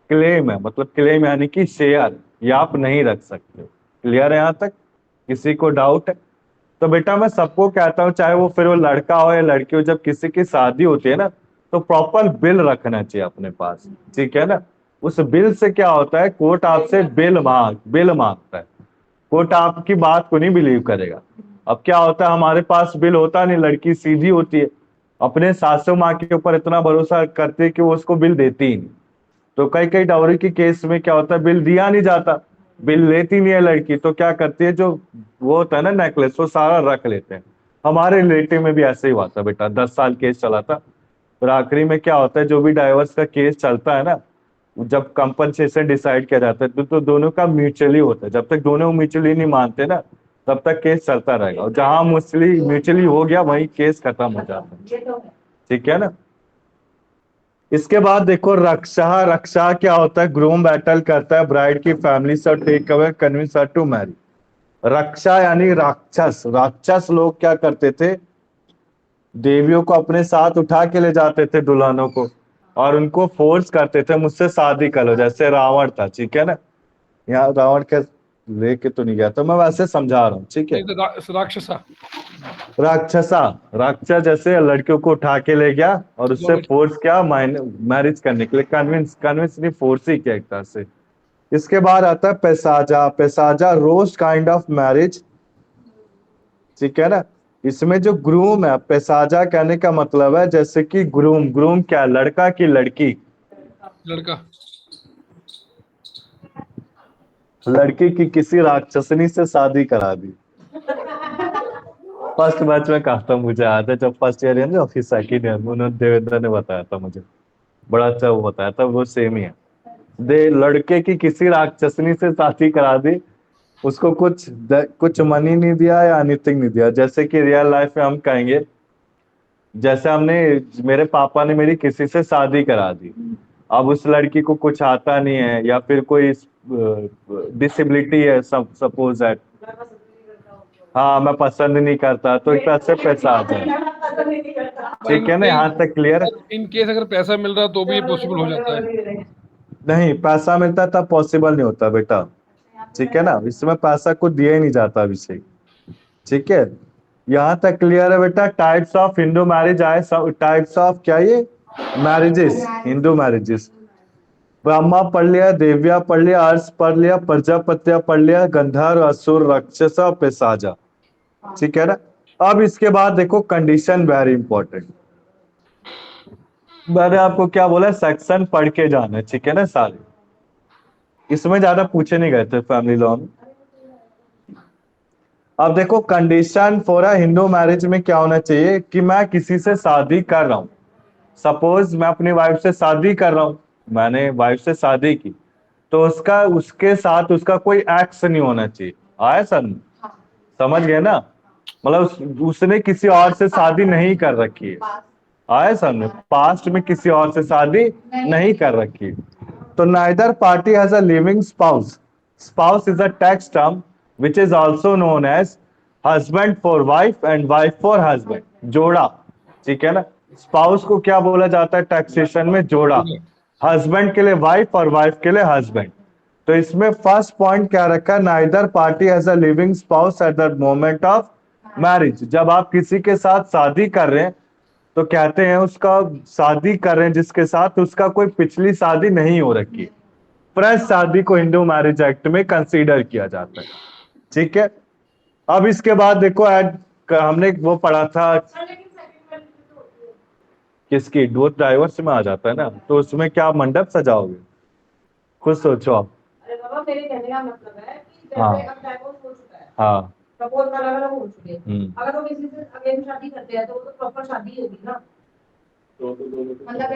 क्लेम है, मतलब क्लेम यानी कि शेयर, ये आप नहीं रख सकते। क्लियर है यहाँ तक? किसी को डाउट है? तो बेटा मैं सबको कहता हूँ, चाहे वो फिर वो लड़का हो या लड़की हो, जब किसी की शादी होती है ना तो प्रॉपर बिल रखना चाहिए अपने पास, ठीक है ना। उस बिल से क्या होता है, कोर्ट आपसे बिल मांगता है, कोर्ट आपकी बात को नहीं बिलीव करेगा। अब क्या होता है, हमारे पास बिल होता नहीं, लड़की सीधी होती है, अपने सासू माँ के ऊपर इतना भरोसा करती है कि वो उसको बिल देती ही नहीं। तो कई कई डाउरी के केस में क्या होता है, बिल दिया नहीं जाता, बिल लेती नहीं है लड़की, तो क्या करती है, जो वो होता है ना नेकलेस, वो सारा रख लेते हैं। हमारे रिलेटिव में भी ऐसे ही हुआ था बेटा, 10 साल केस चला था। फिर आखिरी में क्या होता है, जो भी डाइवर्स का केस चलता है ना, जब कंपनसेशन डिसाइड किया जाता है तो दोनों का म्यूचुअली होता है। जब तक दोनों म्यूचुअली नहीं मानते ना तब तक केस चलता रहेगा, और जहां म्यूचुअली हो गया वही केस खत्म हो जाता है, ठीक है ना। इसके बाद देखो रक्षा, रक्षा क्या होता है, ग्रूम बैटल करता है ब्राइड की फैमिली से take away convince her to marry. रक्षा यानी राक्षस, राक्षस लोग क्या करते थे, देवियों को अपने साथ उठा के ले जाते थे दुल्हनों को, और उनको फोर्स करते थे मुझसे शादी कर लो, जैसे रावण था, ठीक है ना। यहाँ रावण के लेके तो नहीं गया, तो मैं वैसे समझा रहा हूँ, ठीक है। ये तो राक्षसा राक्षसा, राक्षस जैसे लड़कियों को उठा के ले गया और उससे Love it. फोर्स किया मैरिज करने के लिए, कन्विंस कन्विंस नहीं, फोर्स ही किया एक तरह से। इसके बाद आता है पैसाजा, पैसाजा रोस्ट काइंड ऑफ मैरिज, ठीक है ना। इसमें जो ग्रूम है, पैसाजा कहने का मतलब है जैसे कि ग्रूम, ग्रूम क्या, लड़का की लड़की, लड़का लड़की की किसी राक्षसनी से शादी करा दी। फर्स्ट बैच में कहा था, मुझे याद है जब फर्स्ट ईयर है ना ऑफिस सेकंड ईयर में, उन्होंने देवेंद्र ने बताया था मुझे, बड़ा अच्छा वो बताया था, वो सेम ही है। दे लड़के की किसी राक्षसनी से शादी करा दी, उसको कुछ मनी नहीं दिया या एनीथिंग नहीं दिया, जैसे कि रियल लाइफ में हम कहेंगे, जैसे हमने, मेरे पापा ने मेरी किसी से शादी करा दी, अब उस लड़की को कुछ आता नहीं है या फिर कोई डिसेबिलिटी है, सपोज दैट, हाँ मैं पसंद नहीं करता, तो एक तरह से पैसा आ जाए, ठीक है ना, यहाँ तक क्लियर है। इन केस अगर पैसा मिल रहा तो भी ये पॉसिबल हो जाता है। नहीं, पैसा मिलता तब पॉसिबल नहीं होता बेटा, ठीक है ना, इसमें पैसा कुछ दिया ही नहीं जाता अभिषेक, ठीक है। यहाँ तक क्लियर है बेटा। टाइप्स ऑफ हिंदू मैरिज आए, टाइप्स ऑफ क्या ये मैरिजेस, हिंदू मैरिजेस, ब्रह्मा पढ़ लिया, देव्या पढ़ लिया, अर्श पढ़ लिया, प्रजापत्या पढ़ लिया, गंधर्व, असुर, राक्षस, पैसाजा, ठीक है ना। अब इसके बाद देखो कंडीशन वेरी इंपॉर्टेंट, मैंने आपको क्या बोला, सेक्शन पढ़ के जाना है, ठीक है ना सारे, इसमें ज्यादा पूछे नहीं गए थे फैमिली लॉ में। अब देखो condition for a Hindu marriage में क्या होना चाहिए कि मैं किसी से शादी कर रहा हूं, सपोज मैं अपनी वाइफ से शादी कर रहा हूं, मैंने वाइफ से शादी की, तो उसका उसके साथ उसका कोई एक्स नहीं होना चाहिए। आया सर, समझ गए ना, मतलब उसने किसी और से शादी नहीं कर रखी है, आया समझ, पास्ट में किसी और से शादी नहीं कर रखी है। तो neither party has a living spouse, spouse is a tax term which is also known as husband for wife and wife for husband, जोड़ा, ठीक है ना। स्पाउस को क्या बोला जाता है टैक्सेशन में, जोड़ा, हस्बैंड के लिए वाइफ और वाइफ के लिए हस्बैंड। तो इसमें फर्स्ट पॉइंट क्या रखा, neither party has a living spouse at the moment of marriage. जब आप किसी के साथ शादी कर रहे हैं तो कहते हैं उसका शादी कर रहे हैं जिसके साथ उसका कोई पिछली शादी नहीं हो रखी, फ्रेश शादी को हिंदू मैरिज एक्ट में कंसीडर किया जाता है, ठीक है। अब इसके बाद देखो हमने वो पढ़ा था किसकी, दो डाइवर्स में आ जाता है ना, तो उसमें क्या मंडप सजाओगे, कुछ सोचो आप। अरे बाबा मेरे कहने का मतलब है कि जैसे हाँ। अब डाइवोर्स हो चुका है, हाँ। प्रपोज अलग अलग हो चुके हैं, हम्म। अगर वो किसी से अगेन शादी करते हैं तो वो तो प्रॉपर शादी होगी ना। मतलब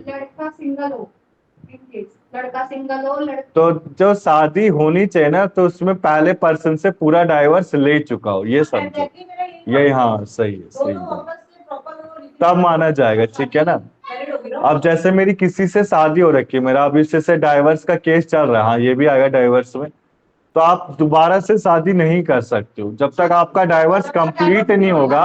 लड़का सिंगल हो, इन केस लड़का सिंगल हो, लड़की तो जो शादी होनी चाहिए ना, तो उसमें पहले पर्सन से पूरा डाइवर्स ले चुका हो, ये समझो। एग्जैक्टली मेरा यही यही, point हाँ है। सही है, सही दोनों है। आपस में प्रॉपर तब माना जाएगा, ठीक है ना। मैरिड होगी ना। अब जैसे मेरी किसी से शादी हो रखी है, मेरा अभी से डाइवर्स का केस चल रहा है, हाँ ये भी आएगा डाइवर्स में, तो आप दोबारा से शादी नहीं कर सकते हो जब तक आपका डाइवर्स कंप्लीट नहीं होगा।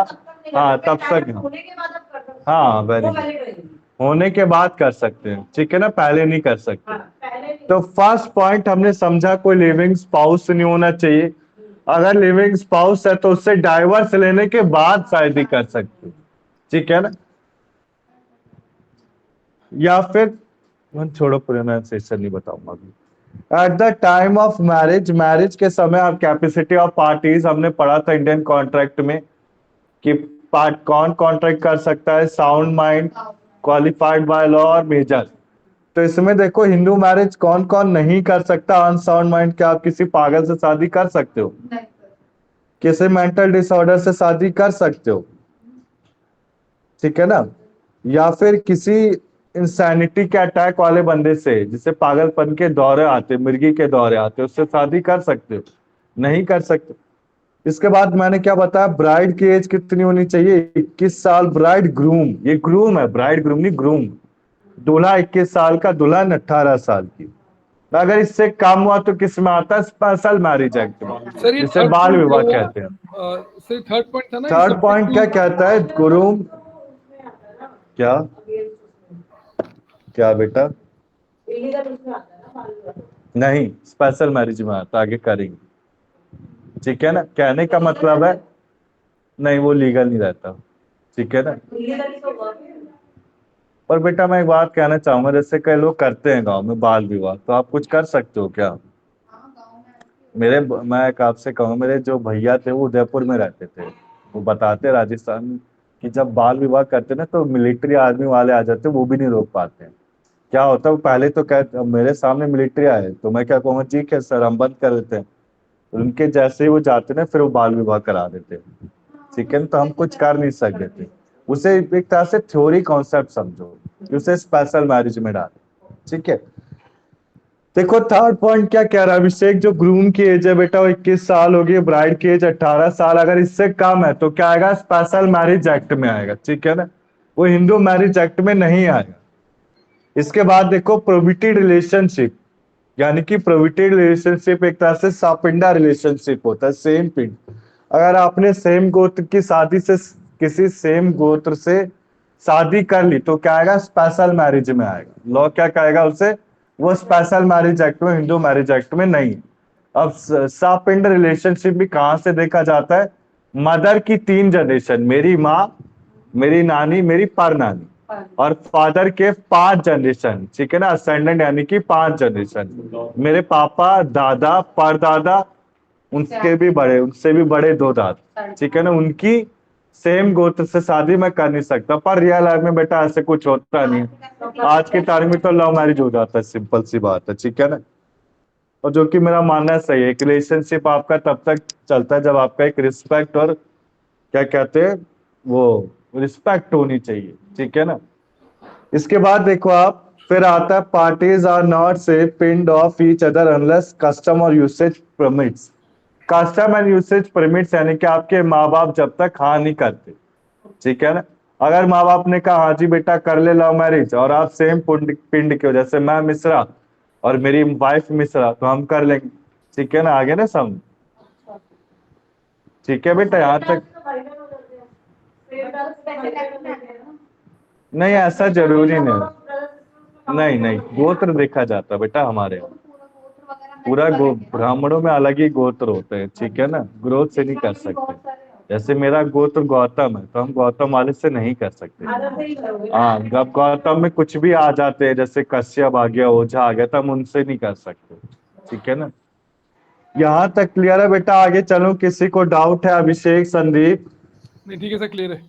हाँ तब तक, होने के बाद आप कर सकते हाँ हो, वेरी वो गुड, वैलिड रहेगी। होने के बाद कर सकते हैं, ठीक है ना, पहले नहीं कर सकते। हाँ, पहले नहीं। तो फर्स्ट पॉइंट हमने समझा, कोई लिविंग स्पाउस नहीं होना चाहिए। अगर लिविंग स्पाउस है तो उससे डाइवर्स लेने के बाद शादी कर सकते हो, ठीक है ना। या फिर छोड़ो, प्रोनाउंसिएशन नहीं बताऊंगा अभी। At the time of marriage, marriage के समय आप कैपेसिटी ऑफ पार्टीज हमने पढ़ा था इंडियन कॉन्ट्रैक्ट में कि पार्ट कौन कॉन्ट्रैक्ट कर सकता है, sound mind, qualified by law और मेजर। तो इसमें देखो हिंदू मैरिज कौन कौन नहीं कर सकता, अनसाउंड माइंड, क्या आप किसी पागल से शादी कर सकते हो, नहीं कर। किसी मेंटल डिसऑर्डर से शादी कर सकते हो, ठीक है ना, या फिर किसी इंसैनिटी के अटैक वाले बंदे से, जिसे पागलपन के दौरे आते, मिर्गी के दौरे आते, उससे शादी कर सकते हो, नहीं कर सकते। इसके बाद मैंने क्या बताया, ब्राइड की एज कितनी होनी चाहिए, 21 साल। ब्राइड ग्रूम, ये ग्रूम है, ब्राइड ग्रूम नहीं, ग्रूम। दूल्हा 21 साल का, दुल्हन 18 साल की। अगर इससे कम हुआ तो किस में आता है, स्पेशल मैरिज एक्ट में, सर ये जिसे थर्ड बाल पॉइंट विवाह क्या हुआ? कहते हैं। सर थर्ड पॉइंट था ना, थर्ड पॉइंट क्या कहता है, ग्रूम, क्या क्या बेटा, इलीगल उसमें आता है ना मान लो। नहीं स्पेशल मैरिज में आता, आगे करेंगे, ठीक है ना। कहने का मतलब है, नहीं वो लीगल नहीं रहता, ठीक है ना। इलीगल ही तो हुआ फिर। पर बेटा मैं एक बात कहना चाहूंगा, जैसे कई लोग करते हैं गांव में बाल विवाह, तो आप कुछ कर सकते हो क्या। हाँ गाँव में ऐसी मेरे, मैं एक आपसे कहूँ, मेरे जो भैया थे वो उदयपुर में रहते थे, वो बताते राजस्थान में कि जब बाल विवाह करते ना तो मिलिट्री आर्मी वाले आ जाते, वो भी नहीं रोक पाते हैं। क्या होता है, वो पहले तो कहते, अब मेरे सामने मिलिट्री आए तो मैं क्या कहूँगा, ठीक है सर हम बंद कर देते हैं, उनके जैसे ही वो जाते ना फिर वो बाल विवाह करा देते, ठीक है ना। तो हम कुछ कर नहीं सकते थे, उसे एक तरह से थ्योरी कॉन्सेप्ट समझो, कि उसे स्पेशल मैरिज में डाले, ठीक है। देखो थर्ड पॉइंट क्या कह रहा है अभिषेक, जो ग्रूम की एज है बेटा वो 21 साल होगी, ब्राइड की एज 18 साल, अगर इससे कम है तो क्या आएगा, स्पेशल मैरिज एक्ट में आएगा, ठीक है ना, वो हिंदू मैरिज एक्ट में नहीं आएगा। इसके बाद देखो प्रोविटेड रिलेशनशिप, यानी कि प्रोविटेड रिलेशनशिप एक तरह से सापिंडा रिलेशनशिप होता है, सेम पिंड। अगर आपने सेम गोत्र की शादी से, किसी सेम गोत्र से शादी कर ली तो क्या आएगा, स्पेशल मैरिज में आएगा। लॉ क्या कहेगा उसे, वो स्पेशल मैरिज एक्ट में, हिंदू मैरिज एक्ट में नहीं। अब सापिंड रिलेशनशिप भी कहां से देखा जाता है, मदर की 3 जनरेशन, मेरी माँ, मेरी नानी, मेरी परनानी, और फादर के 5 जनरेशन, ठीक है ना, असेंडेंट यानी कि 5 जनरेशन, मेरे पापा, दादा, परदादा, उनके भी बड़े, उनसे भी बड़े 2 दादा, ठीक है ना, उनकी सेम गोत्र से शादी मैं कर नहीं सकता। पर रियल लाइफ में बेटा ऐसे कुछ होता नहीं है, आज की तारीख में तो लव मैरिज हो जाता है, सिंपल सी बात है, ठीक है ना। और जो कि मेरा मानना सही है, एक रिलेशनशिप आपका तब तक चलता है जब आपका एक रिस्पेक्ट और क्या कहते हैं वो रिस्पेक्ट होनी चाहिए, ठीक है ना। इसके बाद देखो आप, फिर आता है पार्टीज आर नॉट से पिंड of each other unless custom और usage permits. Custom and usage permits यानी कि आपके माँ बाप जब तक हाँ नहीं करते, ठीक है ना। अगर माँ बाप ने कहा हाँ जी बेटा कर ले लव मैरिज, और आप सेम पिंड के हो, जैसे मैं मिश्रा और मेरी वाइफ मिश्रा, तो हम कर लेंगे, ठीक है ना, आगे ना समझ, ठीक है बेटा यहाँ तक। नहीं ऐसा जरूरी नहीं, नहीं नहीं गोत्र देखा जाता है बेटा हमारे यहाँ, पूरा गोत्र वगैरह पूरा ब्राह्मणों में अलग ही गोत्र होते हैं, ठीक है ना, ग्रोथ से नहीं कर सकते। जैसे मेरा गोत्र गौतम है तो हम गौतम वाले से नहीं कर सकते। हाँ, जब गौतम में कुछ भी आ जाते हैं, जैसे कश्यप आ गया, ओझा आ गया, तो हम उनसे नहीं कर सकते, ठीक है ना। यहाँ तक क्लियर है बेटा, आगे चलूं, किसी को डाउट है, अभिषेक, संदीप। नहीं ठीक है सर, क्लियर है।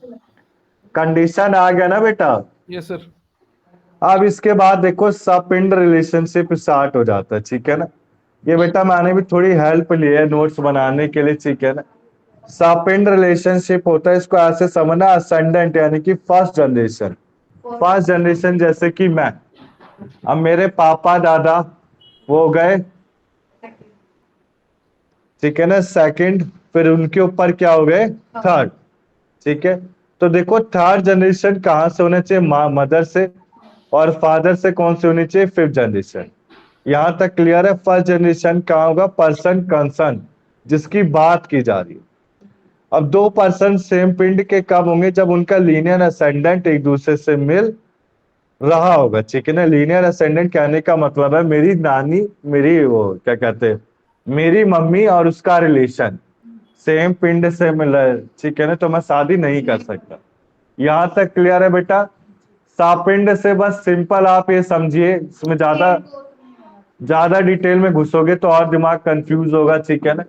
कंडीशन आ गया ना बेटा, यस सर। अब इसके बाद देखो सपिंड रिलेशनशिप स्टार्ट हो जाता है, ठीक है ना। ये बेटा मैंने भी थोड़ी हेल्प ली है नोट्स बनाने के लिए, ठीक है ना। सपिंड रिलेशनशिप होता है, इसको ऐसे समझना, असेंडेंट यानी कि फर्स्ट जनरेशन। फर्स्ट जनरेशन जैसे कि मैं, अब मेरे पापा दादा वो हो गए, ठीक है ना, सेकंड, फिर उनके ऊपर क्या हो गए, थर्ड, ठीक है। तो देखो थर्ड जनरेशन कहां से होना चाहिए, मदर से, और फादर से कौन से होनी चाहिए, फिफ्थ जनरेशन। यहां तक क्लियर है। फर्स्ट जनरेशन कहाँ होगा, पर्सन कंसर्न, जिसकी बात की जा रही है। अब दो पर्सन सेम पिंड के कब होंगे, जब उनका लीनियर असेंडेंट एक दूसरे से मिल रहा होगा, ठीक है ना। लीनियर असेंडेंट कहने का मतलब है मेरी नानी, मेरी वो क्या कहते हैं, मेरी मम्मी और उसका रिलेशन सेम पिंड से मिला है, ठीक है ना, तो मैं शादी नहीं कर सकता। यहां तक क्लियर है बेटा। सापिंड से बस सिंपल आप ये समझिए, इसमें ज्यादा डिटेल में घुसोगे तो और दिमाग कंफ्यूज होगा, ठीक है ना।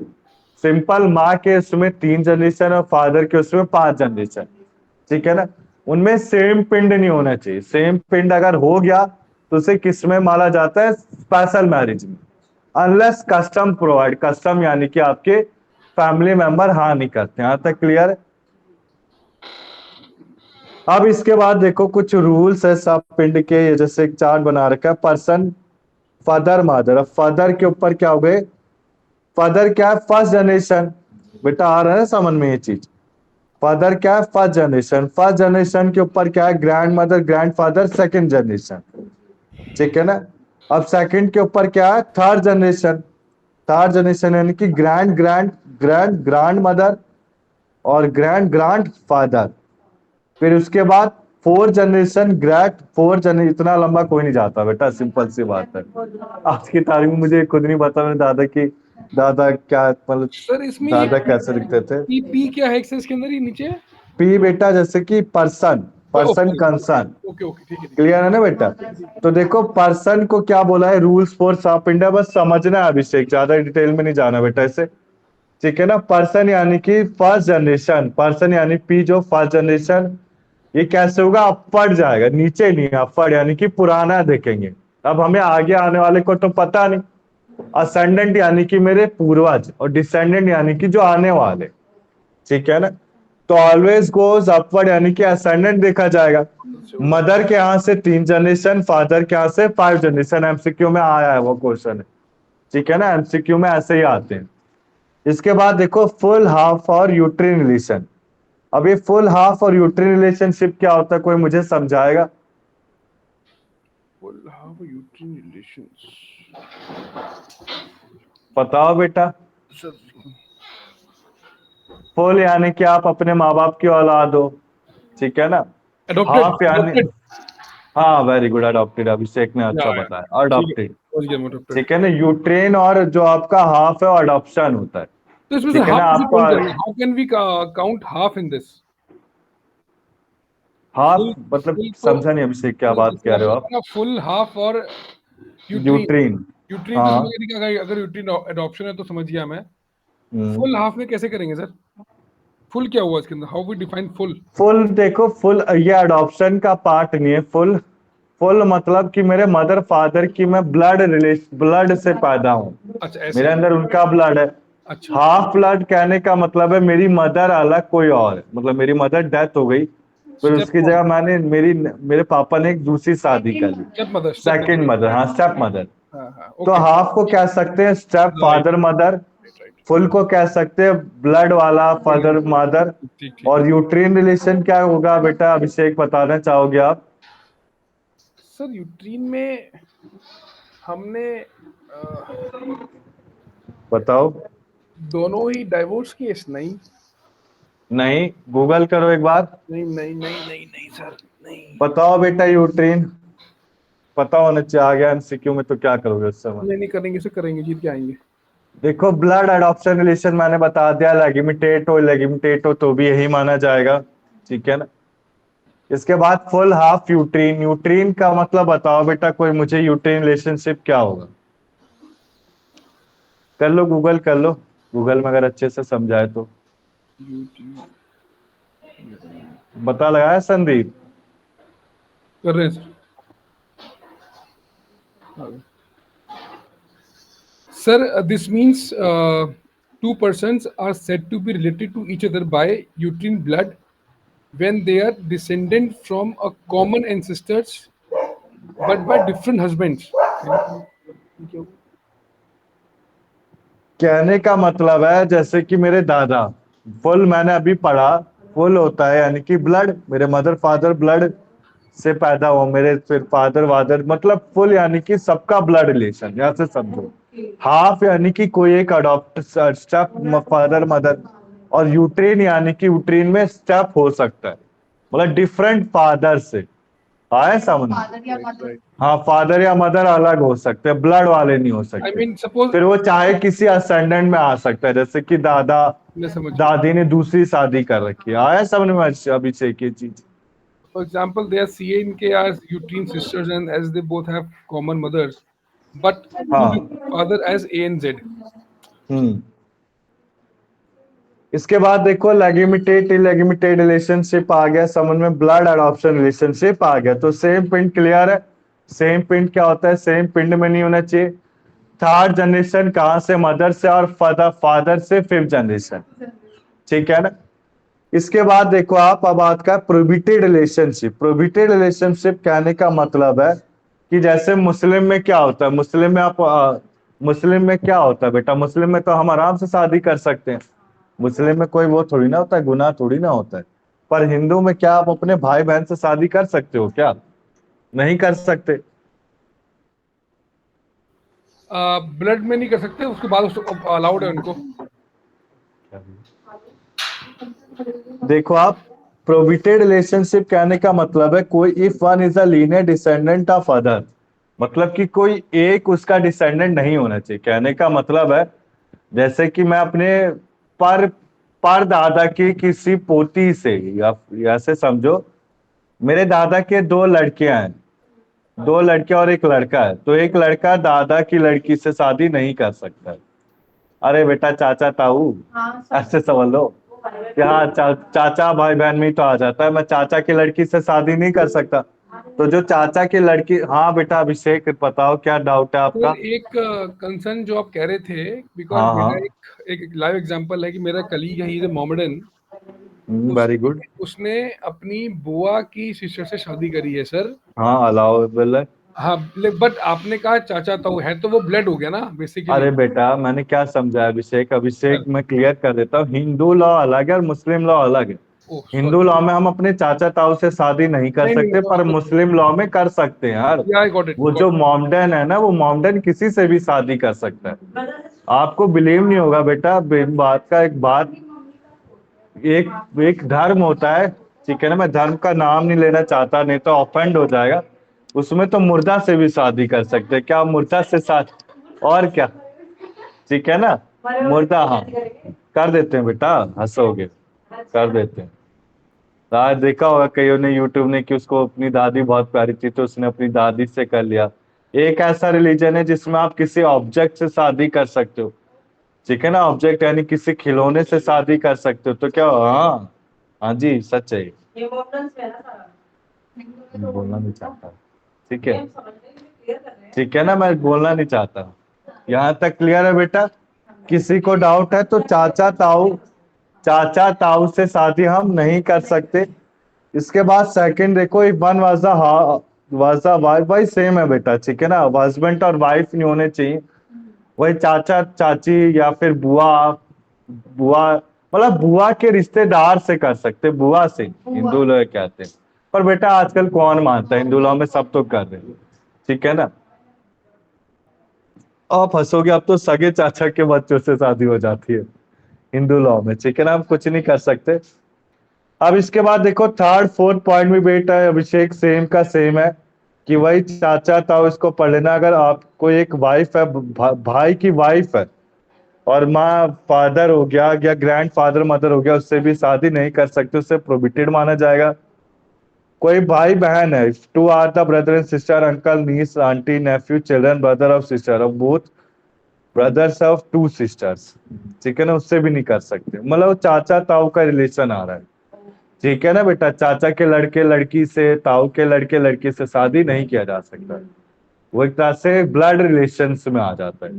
सिंपल माँ के उसमें 3 जनरेशन और फादर के उसमें 5 जनरेशन, ठीक है ना। उनमें सेम पिंड नहीं होना चाहिए। सेम पिंड अगर हो गया तो उसे किस में माना जाता है, स्पेशल मैरिज में, अनलेस कस्टम प्रोवाइड, कस्टम यानी कि आपके फैमिली मेंबर हाँ नहीं करते। यहां तक क्लियर है। अब इसके बाद देखो कुछ रूल्स है सब पिंड के, ये जैसे एक चार्ट बना रखा है, पर्सन, फादर, मदर। अब फादर के ऊपर क्या हो गए, फादर क्या है, फर्स्ट जनरेशन। बेटा आ रहा है ना समझ में ये चीज। फादर क्या है, फर्स्ट जनरेशन। फर्स्ट जनरेशन के ऊपर क्या है, grand mother, grand father, second generation, ठीक है ना। अब सेकंड के ऊपर क्या है, थर्ड जनरेशन। थर्ड जनरेशन यानी कि grand grand grand grand mother और ग्रैंड ग्रैंड फादर। फिर उसके बाद fourth generation, grand fourth generation. इतना लंबा कोई नहीं जाता बेटा, सिंपल सी बात है। आज की तारीख में मुझे खुद नहीं पता मेरे दादा की, दादा क्या मतलब, सर इसमें ये दादा कैसे दिखते थे। पी क्या है इसके अंदर ही नीचे? पी बेटा जैसे कि person, person concern. Okay okay ठीक है क्लियर है ना बेटा। तो देखो पर्सन को क्या बोला है, रूल्स फॉर सब इंडिया, बस समझना है अभिषेक, ज्यादा डिटेल में नहीं जाना बेटा इसे, ठीक है ना। पर्सन यानी कि फर्स्ट जनरेशन, पर्सन यानी पी जो फर्स्ट जनरेशन, ये कैसे होगा, अपवर्ड जाएगा, नीचे नहीं, अपवर्ड यानी कि पुराना देखेंगे। अब हमें आगे आने वाले को तो पता नहीं। असेंडेंट यानी कि मेरे पूर्वज, और डिसेंडेंट यानी कि जो आने वाले, ठीक है ना। तो ऑलवेज गोज अपवर्ड यानी कि असेंडेंट देखा जाएगा। मदर के यहां से 3 जनरेशन, फादर के यहां से 5 जनरेशन। एमसीक्यू में आया है वो क्वेश्चन है, ठीक है ना, एमसीक्यू में ऐसे ही आते हैं। इसके बाद देखो फुल हाफ और यूट्रिन रिलेशन। अब ये फुल हाफ और यूट्रिन रिलेशनशिप क्या होता है, कोई मुझे समझाएगा। Will have uterine relations. बताओ बेटा। सर फुल यानी कि आप अपने माँ बाप की औलाद हो, ठीक है ना। हाफ यानी, adopted हाँ वेरी गुड, अडॉप्टेड, अभिषेक ने अच्छा या बताया, ठीक है अडॉप्टेड, समझ गया मैं adopted। ठीक है ना। यूट्रेन और जो आपका हाफ है वो अडॉप्शन होता है, तो इसमें से ठीक है हाफ ना। कैसे आपको काउंट करेंगे? How can we count half in this? Half full मतलब फुल को समझा नहीं अभिषेक, क्या फुल बात जैसे कह रहे आपने हो आप। बताया फुल हाफ और यूट्रीन। यूट्रीन, यूट्रीन तो समझ हाँ। गया कि अगर यूट्रीन एडॉप्शन है तो समझ गया मैं। हम्म। फुल हाफ में कैसे करेंगे सर? फुल क्या हुआ इसके अंदर? How we define full? Full देखो, फुल ये अडॉप्शन का पार्ट नहीं है। फुल, फुल मतलब कि मेरे मदर फादर की मैं ब्लड से पैदा हूं, अच्छा ऐसे। मेरे अंदर उनका ब्लड है। अच्छा हाफ ब्लड कहने का मतलब है मेरी मदर अलग कोई और है, मतलब मेरी मदर डेथ हो गई, फिर स्टेप उसकी जगह मैंने मेरे पापा ने एक दूसरी शादी कर ली, step mother step second mother, हाँ स्टेप मदर। हाँ हाँ तो ओके हाफ को कह सकते हैं step right father mother, right full को कह सकते हैं ब्लड वाला फादर मदर। ठीक ठीक। और यूट्रीन रिलेशन क्या होगा बेटा, अभिषेक बताना चाहोगे आप। सर यूट्रीन में हमने बताओ। दोनों ही डाइवोर्स केस नहीं नहीं, गूगल करो एक बार, नहीं नहीं नहीं नहीं नहीं सर नहीं बताओ बेटा यूट्रीन, पता होना चाहिए। आ गया एमसीक्यू में तो क्या करोगे उस समय। नहीं नहीं करेंगे सर करेंगे जीत के आएंगे। देखो ब्लड अडॉप्शन रिलेशन मैंने बता दिया, लेगिमिटेट हो तो भी यही माना जाएगा, ठीक है ना। इसके बाद फुल हाफ यूट्रीन। यूट्रीन का मतलब बताओ बेटा कोई मुझे, यूट्रीन रिलेशनशिप क्या होगा। कर लो, गूगल कर लो, गूगल में अगर अच्छे से समझाए तो। बता लगाया संदीप। कर रहे हैं sir. Sir, this means two persons are said to be related to each other by uterine blood when they are descendant from a common ancestors but by different husbands. कहने का मतलब है जैसे कि मेरे दादा, फुल मैंने अभी पढ़ा, फुल होता है यानी कि ब्लड, मेरे मदर फादर ब्लड से पैदा हुआ, मेरे फिर फादर वादर, मतलब फुल यानी कि सबका ब्लड रिलेशन, यहाँ से समझो। हाफ यानी कि कोई एक अडॉप्ट स्टेप फादर मदर, और यूट्रीन यानी कि यूट्रीन में स्टेप हो सकता है, मतलब डिफरेंट फादर से आए समझ। फादर या मदर, हाँ, फादर या मदर अलग हो सकते हैं, ब्लड वाले नहीं हो I सकते। mean, suppose फिर वो चाहे किसी असेंडेंट में आ सकता है, जैसे कि दादा मैं समझ गया। दादी ने दूसरी शादी कर रखी है, आया समझ में अभिषेक ये चीज। For example, they are CNK as uterine sisters and as they both have common mothers, but हाँ। father as ANZ. इसके बाद देखो लेगिमिटेड इलेगिमिटेड रिलेशनशिप आ गया समझ में, ब्लड अडॉप्शन रिलेशनशिप आ गया। तो सेम पिंड क्लियर है, सेम पिंड क्या होता है, सेम पिंड में नहीं होना चाहिए। थर्ड जनरेशन कहां से, मदर से, और फादर से फिफ्थ जनरेशन, ठीक है ना। इसके बाद देखो आप, अब बात का प्रोहिबिटेड रिलेशनशिप। प्रोहिबिटेड रिलेशनशिप कहने का मतलब है कि जैसे मुस्लिम में क्या होता है, मुस्लिम में आप मुस्लिम में क्या होता है बेटा, मुस्लिम में तो हम आराम से शादी कर सकते हैं, मुस्लिम में कोई वो थोड़ी ना होता है, गुनाह थोड़ी ना होता है। पर हिंदू में क्या आप अपने भाई बहन से शादी कर सकते हो क्या, नहीं कर सकते। ब्लड में नहीं कर सकते, उसके बाद उसको अलाउड है उनको। देखो आप, प्रोहिबिटेड रिलेशनशिप कहने का मतलब है कोई, if one is a linear descendant of other, मतलब कि कोई एक उसका डिसेंडेंट नहीं होना चाहिए। कहने का मतलब है जैसे कि मैं अपने पर दादा की किसी पोती से, या ऐसे समझो मेरे दादा के दो लड़कियां हैं, दो लड़कियां और एक लड़का है, तो एक लड़का दादा की लड़की से शादी नहीं कर सकता है। अरे बेटा चाचा ताऊ, हाँ ऐसे समझ लो, यहाँ चाचा भाई बहन में ही तो आ जाता है, मैं चाचा की लड़की से शादी नहीं कर सकता। तो जो चाचा की लड़की, हाँ बेटा अभिषेक बताओ क्या डाउट है आपका। फिर एक कंसर्न जो आप कह रहे थे, बिकॉज हाँ हाँ, मेरा एक लाइव एग्जांपल है कि मेरा कलीग है, he is Mohammedan. Very good. उसने अपनी बुआ की सिस्टर से शादी करी है सर। हाँ अलाउेबल है। हाँ, बट आपने कहा चाचा ताऊ है, तो वो ब्लड हो गया ना बेसिकली। अरे बेटा मैंने क्या समझा अभिषेक, मैं क्लियर कर देता हूँ, हिंदू लॉ अलग है और मुस्लिम लॉ अलग है। हिंदू लॉ में हम अपने चाचा ताऊ से शादी नहीं कर सकते, पर मुस्लिम लॉ में कर सकते हैं यार। I got it. वो जो मॉमडन है ना, वो मॉमडन किसी से भी शादी कर सकता है। आपको बिलीव नहीं होगा बेटा, बात का एक बात, एक धर्म होता है, ठीक है ना, मैं धर्म का नाम नहीं लेना चाहता, नहीं तो ऑफेंड हो जाएगा। उसमें तो मुर्दा से भी शादी कर सकते हैं, क्या मुर्दा से शादी, और क्या, ठीक है ना, मुर्दा, हाँ कर देते हैं बेटा, हंसोगे, कर देते हैं। आज देखा होगा कईयों ने यूट्यूब ने कि उसको अपनी दादी बहुत प्यारी थी तो उसने अपनी दादी से कर लिया। एक ऐसा रिलीजन है जिसमें आप किसी ऑब्जेक्ट से शादी कर सकते हो, ठीक है ना, ऑब्जेक्ट यानी किसी खिलौने से शादी कर सकते हो। तो क्या, हाँ हाँ जी सच है, ये मॉडर्न्स में है ना सारा, मैं बोलना नहीं चाहता, ठीक है, हम समझ रहे हैं, क्लियर कर रहे हैं। ठीक है ना, मैं बोलना नहीं चाहता। यहाँ तक क्लियर है बेटा, किसी को डाउट है तो चाचा ताऊ से शादी हम नहीं कर सकते। इसके बाद सेकंड देखो, इफ वन वाज वाइफ, भाई सेम है बेटा, ठीक है ना, हस्बैंड और वाइफ नहीं होने चाहिए, वही चाचा चाची या फिर बुआ बुआ, मतलब बुआ के रिश्तेदार से कर सकते, बुआ से हिंदू लोग कहते हैं। पर बेटा आजकल कौन मानता है, हिंदू लोग में सब तो कर रहे हैं, ठीक है ना। आप हंसोगे, अब तो सगे चाचा के बच्चों से शादी हो जाती है हिंदू लॉ में, ठीक है ना, हम कुछ नहीं कर सकते। अब इसके बाद देखो थर्ड फोर्थ पॉइंट भी बेटा अभिषेक सेम का सेम है कि वही चाचा था, इसको पढ़ लेना। अगर आपको एक वाइफ है, भाई की वाइफ है, और माँ फादर हो गया या ग्रैंड फादर मदर हो गया, उससे भी शादी नहीं कर सकते, उससे प्रोहिबिटेड माना जाएगा। कोई भाई बहन है, two are the brother and sister, uncle niece aunty nephew children brother of sister of both brothers of two sisters, ठीक है ना, उससे भी नहीं कर सकते। मतलब चाचा ताऊ का रिलेशन आ रहा है, ठीक है ना बेटा, चाचा के लड़के लड़की से, ताऊ के लड़के लड़की से शादी नहीं किया जा सकता। वो एक तरह से ब्लड रिलेशंस में आ जाता है।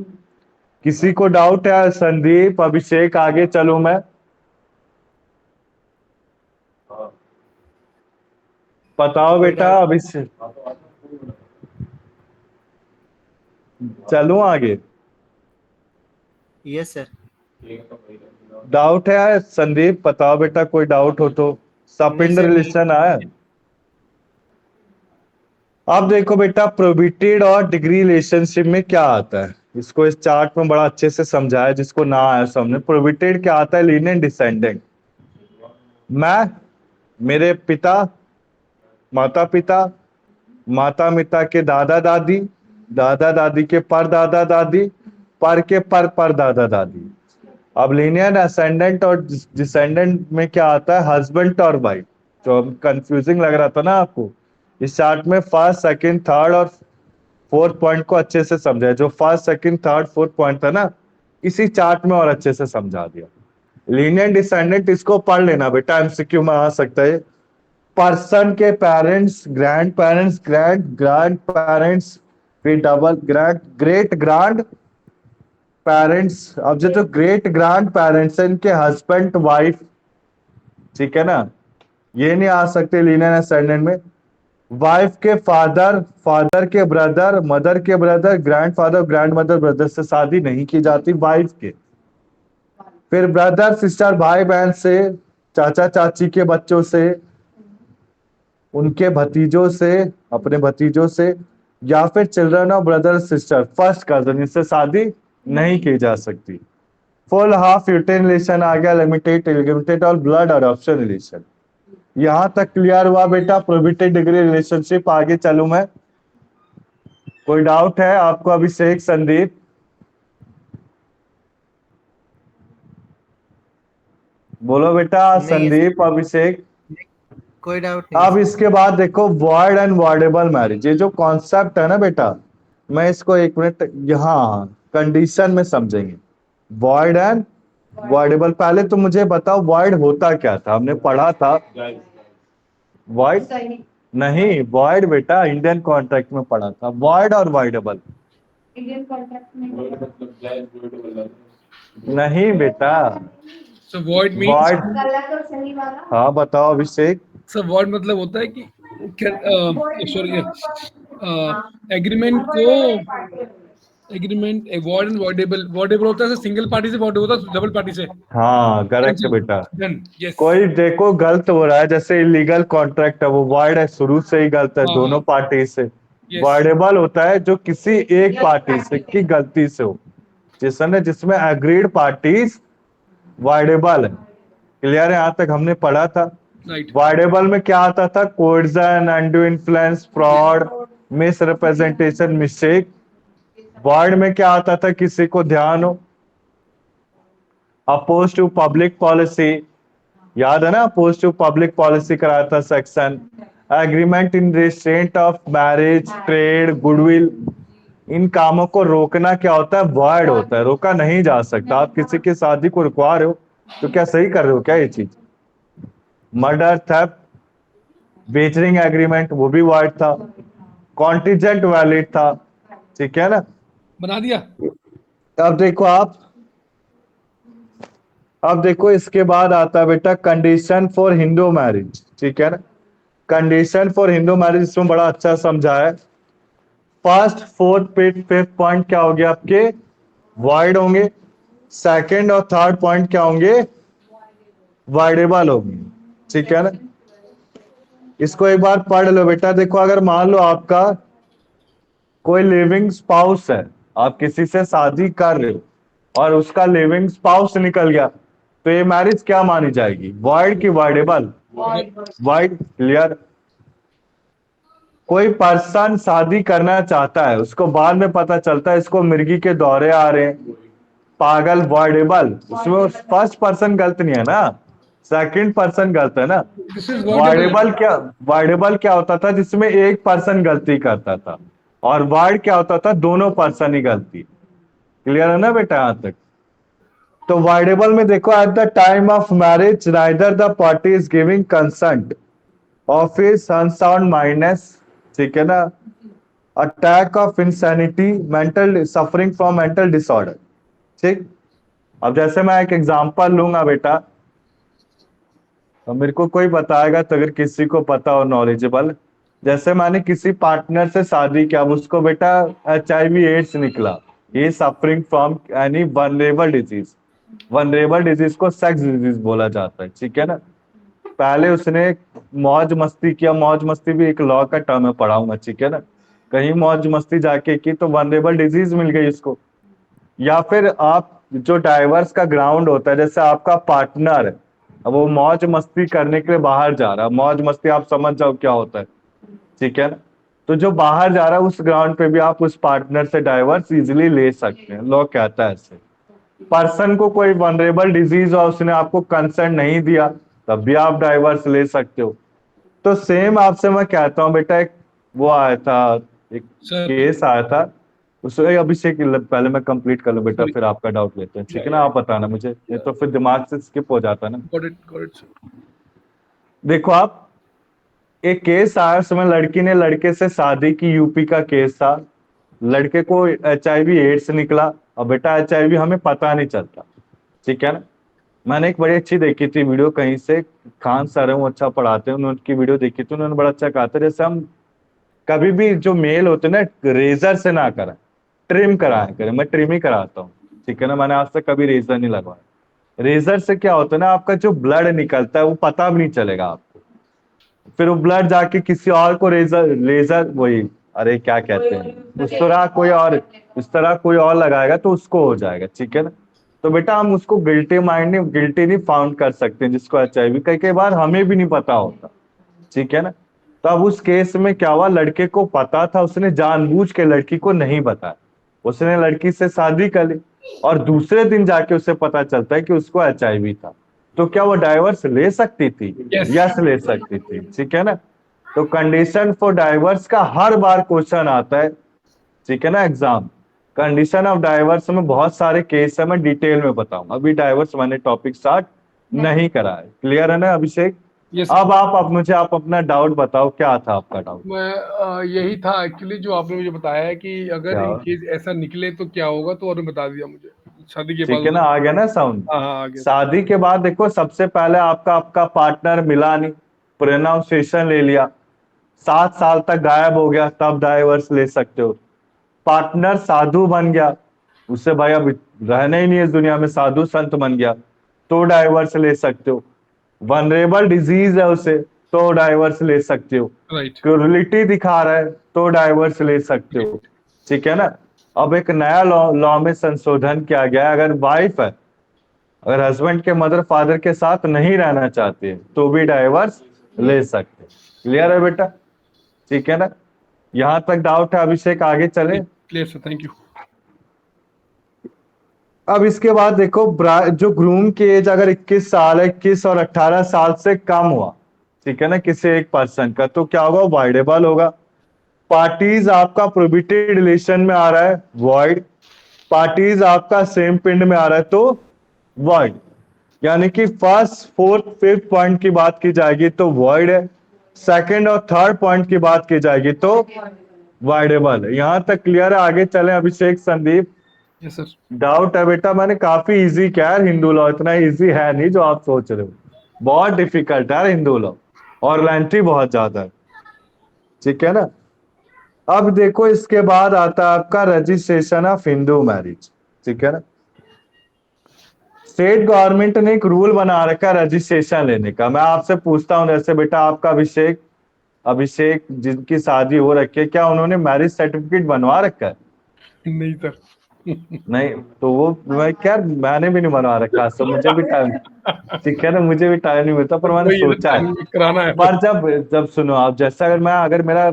किसी को डाउट है? संदीप, अभिषेक, आगे चलूं मैं? बताओ बेटा अभिषेक, चलूं आगे? Yes sir. डाउट है संदीप? बताओ बेटा, कोई डाउट हो तो। सपिंड नहीं सर, रिलेशन है। अब देखो बेटा, प्रोबिटेड और डिग्री रिलेशनशिप में क्या आता है, इसको इस चार्ट में बड़ा अच्छे से समझाया, जिसको ना आया समझे। प्रोबिटेड क्या आता है? Lenient descendant. मैं, मेरे पिता, माता पिता, माता पिता के दादा दादी, दादा दादी के परदादा दादी, पर के पर दादा दादी। अब लीनियर असेंडेंट और डिसेंडेंट में क्या आता है? हस्बैंड और वाइफ। जो कंफ्यूजिंग लग रहा था ना आपको, इस चार्ट में फर्स्ट, सेकंड, थर्ड और फोर्थ पॉइंट को अच्छे से समझा। जो first, second, third, fourth point था ना, इसी चार्ट में और अच्छे से समझा दिया। लीनियर डिसेंडेंट, इसको पढ़ लेना बेटा, एमसीक्यू में आ सकता है। पर्सन के parents, grandparents, grand grandparents, double डबल ग्रैंड ग्रेट ग्रैंड पेरेंट्स। अब जो ग्रेट ग्रैंड पेरेंट्स है, इनके हस्बैंड वाइफ, ठीक है ना, ये नहीं आ सकते लीनियर असेंडेंट में। वाइफ के फादर, फादर के ब्रदर, मदर के brother, grandfather, grand mother, brother से शादी नहीं की जाती वाइफ के। फिर ब्रदर सिस्टर, भाई बहन से, चाचा चाची के बच्चों से, उनके भतीजों से, अपने भतीजों से, या फिर children of brother sister, first cousin, इससे शादी नहीं की जा सकती। फुल हाफ यूटेन रिलेशन आ गया, लिमिटेड, लिमिटेड और ब्लड अडॉप्शन रिलेशन। यहां तक क्लियर हुआ बेटा? Prohibited degree relationship. आगे चलूं मैं? कोई डाउट है आपको? अभिषेक, संदीप? बोलो बेटा, नहीं है संदीप, अभिषेक। कोई डाउट नहीं अब है इसके बाद देखो, वॉइड एंड वॉइडेबल मैरिज, ये जो कॉन्सेप्ट है ना बेटा, मैं इसको एक मिनट यहाँ कंडीशन में समझेंगे। वॉइड एंड वॉइडेबल, पहले तो मुझे बताओ वॉइड होता क्या था? हमने पढ़ा था वॉइड, सही। नहीं वॉइड बेटा इंडियन कॉन्ट्रैक्ट में पढ़ा था, वॉइड और वॉइडेबल इंडियन कॉन्ट्रैक्ट में नहीं बेटा। So void means, वॉइड, गलत और सही वाला। हाँ बताओ अभिषेक। so void मतलब होता है कि सॉरी, एग्रीमेंट को, agreement void and voidable, voidable होता है सिंगल पार्टी से, void होता है डबल पार्टी से। हाँ करेक्ट Cancel. बेटा। Done. Yes. कोई देखो गलत हो रहा है, जैसे इलीगल कॉन्ट्रैक्ट है, वो वॉइड है, शुरू से ही गलत है हाँ, दोनों हाँ। पार्टी से। Yes. वॉइडेबल होता है जो किसी एक पार्टी से की गलती से हो, जिसमें एग्रीड पार्टीज वॉइडेबल है। क्लियर है? यहां तक हमने पढ़ा था। Right. वॉइडेबल में क्या आता था? Coercion, undo influence, fraud, miss representation, mistake. Void में क्या आता था? किसी को ध्यान हो, अपोज टू पब्लिक पॉलिसी, याद है ना, अपोज टू पब्लिक पॉलिसी कराया था section. Agreement in restraint of marriage, trade, goodwill, इन कामों को रोकना क्या होता है? वॉइड होता है, रोका नहीं जा सकता। आप किसी की शादी को रुकवा रहे हो तो क्या सही कर रहे हो क्या ये चीज? मर्डर, थेफ्ट, वेचरिंग एग्रीमेंट, वो भी वॉइड था। कॉन्टिजेंट वैलिड था, ठीक है ना। बना दिया। अब देखो आप, अब देखो इसके बाद आता है बेटा कंडीशन फॉर हिंदू मैरिज, ठीक है ना। कंडीशन फॉर हिंदू मैरिज इसमें बड़ा अच्छा समझा है। फर्स्ट, फोर्थ, फिफ्थ पॉइंट क्या हो गया आपके? वॉइड होंगे। सेकंड और थर्ड पॉइंट क्या होंगे? वॉइडेबल होंगे, ठीक है ना। इसको एक बार पढ़ लो बेटा। देखो अगर मान लो आपका कोई लिविंग स्पाउस है, आप किसी से शादी कर रहे हो और उसका लिविंग स्पाउस निकल गया, तो ये मैरिज क्या मानी जाएगी? वॉइड की वॉइडेबल? वॉइड। क्लियर? कोई पर्सन शादी करना चाहता है, उसको बाद में पता चलता है इसको मिर्गी के दौरे आ रहे हैं, पागल, वॉइडेबल। उसमें फर्स्ट पर्सन गलत नहीं है ना, सेकंड पर्सन गलत है ना। This is वॉइडेबल क्या, वॉइडेबल क्या होता था? जिसमें एक पर्सन गलती करता था, और वॉइड क्या होता था? दोनों पर्सन ही गलती। क्लियर है ना बेटा यहां तक? तो वॉइडेबल में देखो, at the time of marriage neither the party is giving consent of his unsound mindness, ठीक है ना। Attack of insanity, mental suffering from mental disorder. ठीक, अब जैसे मैं एक एग्जांपल लूंगा बेटा, तो मेरे को कोई बताएगा तो अगर किसी को पता हो नॉलेजेबल, जैसे मैंने किसी पार्टनर से शादी किया, अब उसको बेटा HIV एड्स निकला, he suffering from any venereal disease. Venereal disease को सेक्स डिजीज बोला जाता है, ठीक है ना। पहले उसने मौज मस्ती किया, मौज मस्ती भी एक लॉ का टर्म है, पढ़ाऊंगा, ठीक है ना। कहीं मौज मस्ती जाके की तो वनरेबल डिजीज मिल गई उसको। या फिर आप जो डाइवर्स का ग्राउंड होता है, जैसे आपका पार्टनर है, अब वो मौज मस्ती करने के लिए बाहर जा रहा है, मौज मस्ती आप समझ जाओ क्या होता है, ठीक है ना। तो जो बाहर जा रहा है उस ग्राउंड पे भी आप उस पार्टनर से डाइवर्स इजिली ले सकते हैं, लॉ कहता है ऐसे। पर्सन को कोई वनरेबल डिजीज और उसने आपको कंसर्न नहीं दिया तब भी आप डाइवर्स ले सकते हो। तो सेम आपसे मैं कहता हूँ बेटा, एक वो आया था, एक सर केस आया था, उसमें अभिषेक पहले मैं कंप्लीट कर लूं बेटा, सॉरी, फिर आपका डाउट लेते हैं, ठीक है ना। आप बताना मुझे, ये तो फिर दिमाग से स्किप हो जाता है ना। Got it sir. देखो आप, एक केस आया, उसमें लड़की ने लड़के से शादी की, यूपी का केस था। लड़के को HIV एड्स निकला, और बेटा HIV हमें पता नहीं चलता, ठीक है ना। मैंने एक बड़ी अच्छी देखी थी वीडियो कहीं से, खान सर है वो अच्छा पढ़ाते हैं, उनकी वीडियो देखी थी, उन्होंने बड़ा अच्छा कहा था, जैसे हम कभी भी जो मेल होते हैं ना, रेजर से ना कराएं, ट्रिम कराएं करें। मैं ट्रिम ही कराता हूँ, ठीक है ना, मैंने आज तक कभी रेजर नहीं लगवाया। रेजर से क्या होता है ना, आपका जो ब्लड निकलता है वो पता भी नहीं चलेगा आपको, फिर वो ब्लड जाके किसी और को रेजर लेजर वही, अरे क्या कहते हैं, उस तरह कोई और लगाएगा तो उसको हो जाएगा, ठीक है ना। तो बेटा हम उसको गिल्टी नहीं फाउंड कर सकते जिसको HIV, कई कई बार हमें भी नहीं पता होता, ठीक है ना। तो अब उस केस में क्या हुआ, लड़के को पता था, उसने जानबूझ के लड़की को नहीं बताया, उसने लड़की से शादी कर ली, और दूसरे दिन जाके उसे पता चलता है कि उसको HIV था। तो क्या वो डाइवर्स ले सकती थी? Yes. यस ले सकती थी, ठीक है ना। तो कंडीशन फॉर डाइवर्स का हर बार क्वेश्चन आता है, ठीक है ना, एग्जाम। कंडीशन ऑफ डाइवर्स में बहुत सारे केस है, मैं डिटेल में बताऊंगा, अभी डाइवर्स मैंने टॉपिक स्टार्ट नहीं करा है, क्लियर है ना अभिषेक। यस अब आप मुझे आप अपना डाउट बताओ, क्या था आपका डाउट? मैं यही था एक्चुअली जो आपने मुझे बताया है कि अगर क्या? इन केस ऐसा निकले तो क्या होगा, तो और बता दिया मुझे शादी के बाद ठीक है ना, आ गया ना साउंड। हाँ हाँ आ गया। शादी के बाद देखो, सबसे पहले आपका आपका पार्टनर मिला नहीं, प्रोनाउंसिएशन ले लिया, 7 साल तक गायब हो गया, तब डाइवर्स ले सकते हो। पार्टनर साधु बन गया, उससे भाई अब रहना ही नहीं है इस दुनिया में, साधु संत बन गया, तो डाइवर्स ले सकते हो। वनरेबल डिजीज है उसे, तो डाइवर्स ले सकते हो। राइट क्रूरलिटी दिखा रहा है तो डाइवर्स ले सकते हो, ठीक है ना। अब एक नया लॉ में संशोधन किया गया है, अगर वाइफ है, अगर हस्बैंड के मदर फादर के साथ नहीं रहना चाहती है तो भी डाइवर्स ले सकते हैं। क्लियर है बेटा, ठीक है ना। यहां तक डाउट है अभिषेक, आगे चले। Clear sir, thank you. अब इसके बाद देखो, जो ग्रूम की एज अगर 21 साल है, 21 और 18 साल से कम हुआ, ठीक है ना, किसी एक पर्सन का, तो क्या होगा, वाइडेबल होगा। पार्टीज आपका प्रोहिबिटेड रिलेशन में आ रहा है, वॉइड। पार्टीज आपका सेम पिंड में आ रहा है तो वॉइड। यानी कि फर्स्ट फोर्थ फिफ्थ पॉइंट की बात की जाएगी तो वॉइड है, सेकंड और थर्ड पॉइंट की बात की जाएगी तो वाइडेबल है। यहां तक क्लियर है, आगे चलें Abhishek, Sandeep. Yes sir. Doubt है बेटा, मैंने काफी इजी किया है हिंदू लॉ, इतना इजी है नहीं जो आप सोच रहे हो, बहुत डिफिकल्ट है हिंदू लॉ, और लेंथी बहुत ज्यादा है, ठीक है ना। अब देखो, इसके बाद आता है आपका रजिस्ट्रेशन ऑफ हिंदू मैरिज, ठीक है ना। स्टेट गवर्नमेंट ने एक रूल बना रखा है रजिस्ट्रेशन लेने का। मैं आपसे पूछता हूं, जैसे बेटा आपका अभिषेक, अभिषेक जिनकी शादी हो रखी है, क्या उन्होंने मैरिज सर्टिफिकेट बनवा रखा है? नहीं सर। नहीं, तो वो मैं क्या, मैंने भी नहीं बनवा रखा, तो मुझे भी टाइम, ठीक है ना, मुझे भी टाइम नहीं मिलता, पर मैंने वही है, सोचा है। टाइमिंग कराना है। पर जब जब सुनो आप, जैसे अगर मेरा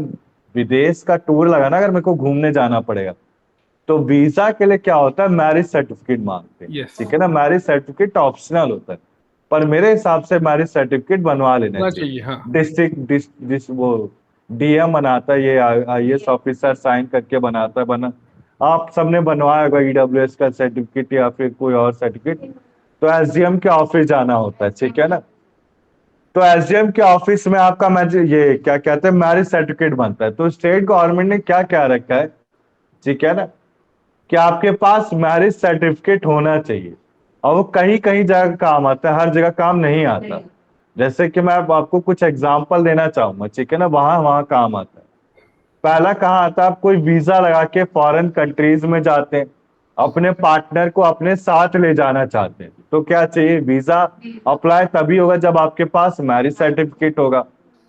विदेश का टूर लगा ना, अगर मेरे को घूमने जाना पड़ेगा, तो वीजा के लिए क्या होता है, मैरिज सर्टिफिकेट मांगते हैं, यस ठीक है ना। मैरिज सर्टिफिकेट ऑप्शनल होता है, पर मेरे हिसाब से मैरिज सर्टिफिकेट बनवा लेना होना चाहिए। चाहिए हाँ। डिस्ट्रिक्ट वो DM बनाता है, ये IAS ऑफिसर साइन करके बनाता है, बना आप सबने बनवाया होगा EWS का सर्टिफिकेट या फिर कोई और सर्टिफिकेट, तो SDM के ऑफिस जाना होता है, ठीक है ना। तो एसडीएम के ऑफिस में आपका ये क्या कहते हैं मैरिज सर्टिफिकेट बनता है। तो स्टेट गवर्नमेंट ने क्या क्या रखा है, ठीक है ना, कि आपके पास मैरिज सर्टिफिकेट होना चाहिए। और वो कहीं कहीं जगह काम आता है, हर जगह काम नहीं आता। जैसे कि मैं अब आपको कुछ एग्जांपल देना चाहूंगा, ठीक है ना, वहां वहां काम आता है। पहला कहाँ आता है, आप कोई वीजा लगा के फॉरेन कंट्रीज में जाते हैं, अपने पार्टनर को अपने साथ ले जाना चाहते हैं, तो क्या चाहिए, वीजा अप्लाई तभी होगा जब आपके पास मैरिज सर्टिफिकेट होगा।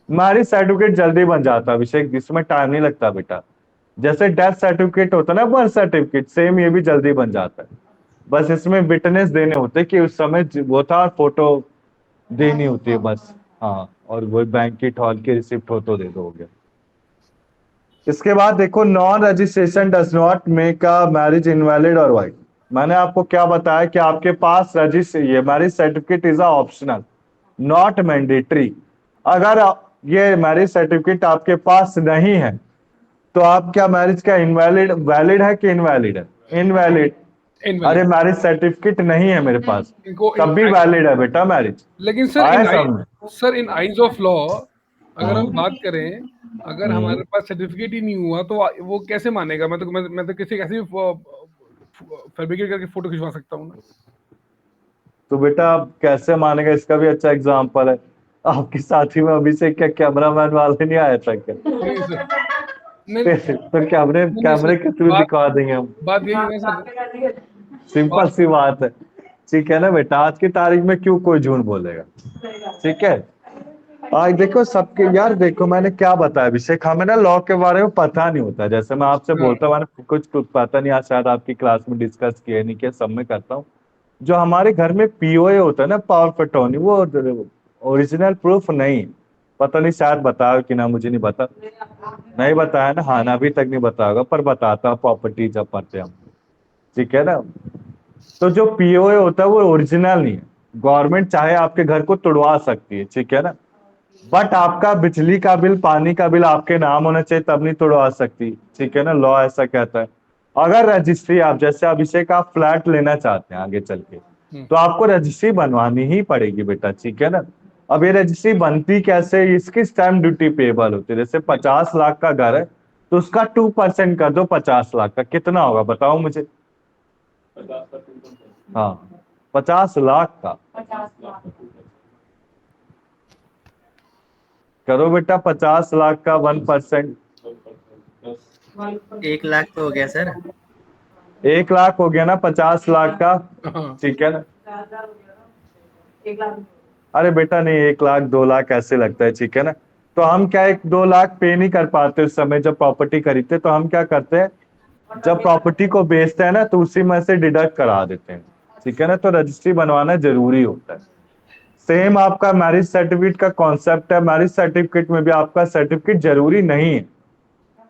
मैरिज सर्टिफिकेट जल्दी बन जाता है अभिषेक, जिसमें टाइम नहीं लगता बेटा। जैसे डेथ सर्टिफिकेट होता है ना, बर्थ सर्टिफिकेट, सेम ये भी जल्दी बन जाता है। बस इसमें विटनेस देने होते हैं कि उस समय वो था, और फोटो देनी होती है बस। हाँ, और वो बैंक की हॉल की रिसिप्ट हो तो दे दो, हो गया। इसके बाद देखो, non registration does not make a marriage invalid और वाइड। मैंने आपको क्या बताया कि आपके पास ये marriage certificate is a optional, not mandatory. अगर ये मैरिज सर्टिफिकेट आपके पास नहीं है तो आप क्या मैरिज का इनवैलिड, वैलिड है कि इनवैलिड है? इनवैलिड। अरे इनवैलिड। मैरिज सर्टिफिकेट नहीं है मेरे पास, इनको तब भी वैलिड है बेटा मैरिज। लेकिन सर आया इन आई समझ? Sir in eyes of law अगर हम हम्म, बात करें, अगर हम्म। हमारे पास सर्टिफिकेट ही नहीं हुआ तो वो कैसे मानेगा? मैं तो किसी कैसे फैब्रिकेट करके फोटो खिंचवा सकता हूँ ना। तो बेटा आप कैसे मानेगा, इसका भी अच्छा एग्जाम्पल है। आपके साथी में अभिषेक क्या कैमरामैन वाले नहीं आया था क्या? नहीं सर, नहीं नहीं तो कैमरे नहीं नहीं कैमरे सर, के थ्रू बात दिखा देंगे हम। बात यही है ना सर। सिंपल बात सी बात है, ठीक है ना बेटा, आज की तारीख में क्यों कोई झूठ बोलेगा, ठीक है। आज देखो सबके यार, देखो मैंने क्या बताया अभिषेक, हमें ना लॉ के बारे में पता नहीं होता। जैसे मैं आपसे हाँ, बोलता हूँ, मैंने कुछ पता नहीं, आज शायद आपकी क्लास में डिस्कस किया नहीं किया, सब में करता हूँ। जो हमारे घर में पीओए होता है ना, पावर ऑफ अटॉर्नी, वो ओरिजिनल प्रूफ नहीं, पता नहीं शायद बताया कि ना, मुझे नहीं बता, नहीं बताया ना, हाँ ना, अभी तक नहीं बताया होगा, पर बताता हूँ प्रॉपर्टी जब पढ़ते हैं हम, ठीक है ना। तो जो पीओए होता है वो ओरिजिनल नहीं है, गवर्नमेंट चाहे आपके घर को तुड़वा सकती है, ठीक है ना, बट आपका बिजली का बिल, पानी का बिल आपके नाम होना चाहिए, तब नहीं तुड़वा सकती, ठीक है ना, लॉ ऐसा कहता है। अगर रजिस्ट्री, आप जैसे अभिषेक आप फ्लैट लेना चाहते हैं आगे चल के, तो आपको रजिस्ट्री बनवानी ही पड़ेगी बेटा, ठीक है ना। अब ये रजिस्ट्री बनती कैसे, इसकी स्टैम्प ड्यूटी पेबल होती है। जैसे 50 लाख का घर है तो उसका 2% कर दो 50 लाख का, कितना होगा बताओ मुझे? हाँ, 50 लाख का 50 लाख। करो बेटा, 50 लाख का 1%। 1 लाख तो हो गया सर। 1 लाख हो गया ना 50 लाख का, हाँ, ठीक है ना। 1 लाख। अरे बेटा नहीं, 1 लाख 2 लाख ऐसे लगता है, ठीक है ना। तो हम क्या 1-2 लाख पे नहीं कर पाते उस समय जब प्रॉपर्टी खरीदते, तो हम क्या करते हैं, जब प्रॉपर्टी को बेचते हैं ना, तो उसी में से डिडक्ट करा देते हैं, ठीक है ना। तो रजिस्ट्री बनवाना जरूरी होता है। सेम आपका मैरिज सर्टिफिकेट का कॉन्सेप्ट है, मैरिज सर्टिफिकेट में भी आपका सर्टिफिकेट जरूरी नहीं है,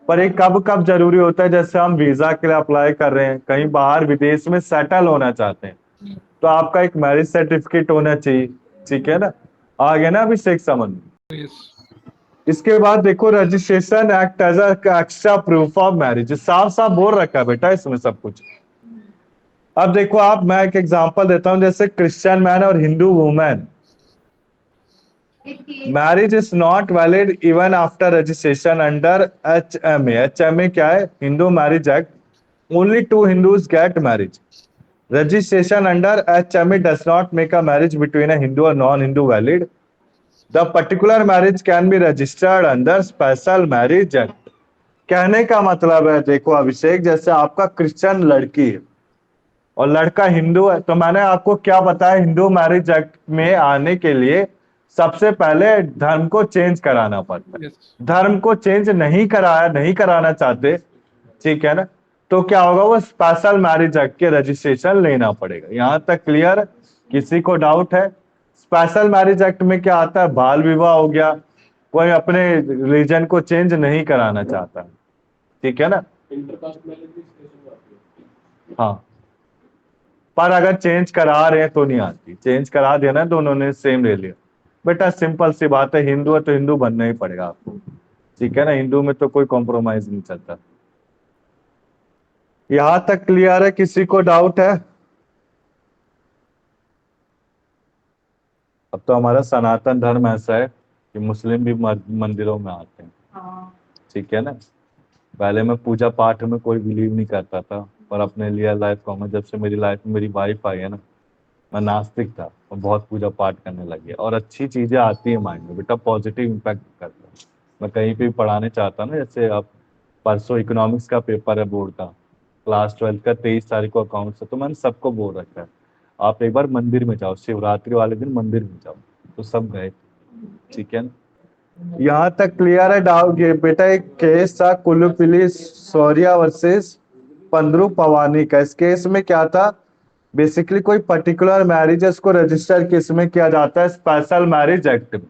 पर एक कब कब जरूरी होता है, जैसे हम वीजा के लिए अप्लाई कर रहे हैं, कहीं बाहर विदेश में सेटल होना चाहते हैं, तो आपका एक मैरिज सर्टिफिकेट होना चाहिए, ठीक है ना। आ गया ना अभिषेक समझ में? यस इसके बाद देखो, registration act as extra proof of marriage, साफ साफ बोल रखा है बेटा इसमें सब कुछ। अब देखो आप, मैं एक एग्जांपल देता हूं, जैसे क्रिश्चियन मैन और Hindu women, marriage is not valid even after registration under HMA। HMA क्या है? Hindu marriage act. Only to Hindus get marriage. Registration under HMA does not make a marriage between a Hindu or non-Hindu valid. The particular marriage can be registered under Special Marriage Act. कहने का मतलब है, देखो अभिषेक, जैसे आपका क्रिश्चियन लड़की है और लड़का हिंदू है, तो मैंने आपको क्या बताया, हिंदू मैरिज एक्ट में आने के लिए सबसे पहले धर्म को चेंज कराना पड़ता है। यस धर्म को चेंज नहीं कराना चाहते, ठीक है ना, तो क्या होगा, वो स्पेशल मैरिज एक्ट के रजिस्ट्रेशन लेना पड़ेगा। यहां तक क्लियर? किसी को डाउट है? स्पेशल मैरिज एक्ट में क्या आता है, बाल विवाह हो गया, कोई अपने रिलीजन को चेंज नहीं कराना चाहता, ठीक है ना। हाँ, पर अगर चेंज करा रहे हैं तो नहीं आती, चेंज करा दिया ना, दोनों ने सेम ले लिया। बेटा सिंपल सी बात है, हिंदू है तो हिंदू बनना ही पड़ेगा आपको, ठीक है ना, हिंदू में तो कोई कॉम्प्रोमाइज नहीं चलता। यहां तक क्लियर है? किसी को डाउट है? अब तो हमारा सनातन धर्म ऐसा है कि मुस्लिम भी मंदिरों में आते हैं, हाँ ठीक है ना। पहले मैं पूजा पाठ में कोई बिलीव नहीं करता था, पर अपने लिया लाइफ को, मैं जब से मेरी लाइफ में मेरी वाइफ आई है ना, मैं नास्तिक था और बहुत पूजा पाठ करने लगी और अच्छी चीजें आती है माइंड में बेटा, पॉजिटिव इम्पैक्ट करता है। मैं कहीं पे भी पढ़ाने चाहता हूँ ना, जैसे अब परसों इकोनॉमिक्स का पेपर है बोर्ड का, क्लास 12 का 23 तारीख को अकाउंट्स है, तो मैंने सबको बोल रखा है आप एक बार मंदिर में जाओ, शिवरात्रि वाले दिन मंदिर में जाओ, तो सब गए, ठीक है ना। यहाँ तक क्लियर है डाउट ये बेटा। एक केस था कुल्लूपल्ली सौर्या वर्सेस पंद्रू पवानी का। इस केस में क्या था, बेसिकली कोई पर्टिकुलर मैरिजेस को रजिस्टर किस में किया जाता है, स्पेशल मैरिज एक्ट में।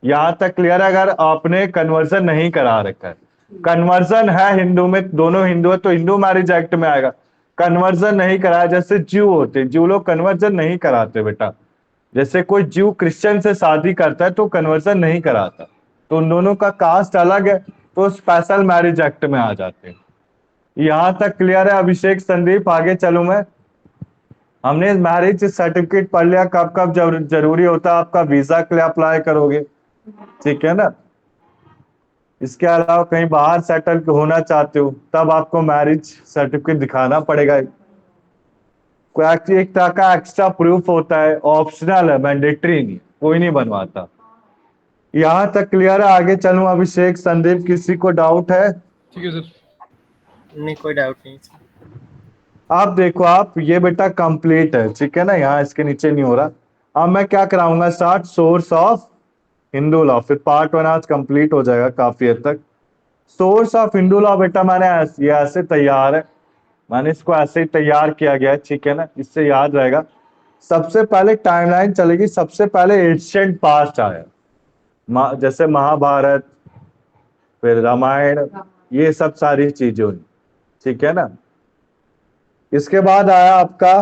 यहाँ तक क्लियर है। अगर आपने कन्वर्जन नहीं करा रखा है, कन्वर्जन है हिंदू में, दोनों हिंदू है तो हिंदू मैरिज एक्ट में आएगा। कन्वर्जन नहीं कराया, जैसे ज्यू होते, ज्यू लोग कन्वर्जन नहीं कराते बेटा, जैसे कोई ज्यू क्रिश्चियन से शादी करता है तो कन्वर्जन नहीं कराता, तो उन दोनों का कास्ट अलग है, तो स्पेशल मैरिज एक्ट में आ जाते हैं। यहाँ तक क्लियर है अभिषेक संदीप, आगे चलूं मैं। हमने मैरिज सर्टिफिकेट पढ़ लिया, कब कब जरूरी होता है, आपका वीजा के लिए अप्लाई करोगे, ठीक है ना। इसके अलावा कहीं बाहर सेटल होना चाहते हो तब आपको मैरिज सर्टिफिकेट दिखाना पड़ेगा। कोई एक तरह का एक्स्ट्रा प्रूफ होता है, ऑप्शनल है, मैंडेटरी नहीं, कोई नहीं बनवाता। यहाँ तक क्लियर है, आगे चलूं अभिषेक संदीप, किसी को डाउट है? ठीक है सर। नहीं, कोई डाउट नहीं सर। आप देखो, आप ये बेटा कंप्लीट है, ठीक है ना, यहाँ इसके नीचे नहीं हो रहा। अब मैं क्या कराऊंगा, start source of Hindu law, फिर पार्ट 1 आज कंप्लीट हो जाएगा काफी हद तक। सोर्स ऑफ हिंदू लॉ बेटा मैंने ये ऐसे तैयार है, मैंने इसको ऐसे ही तैयार किया गया है, ठीक है ना, इससे याद रहेगा। सबसे पहले टाइमलाइन चलेगी, सबसे पहले एंशिएंट पास्ट आया, जैसे महाभारत, फिर रामायण, ये सब सारी चीजें हुई, ठीक है ना। इसके बाद आया आपका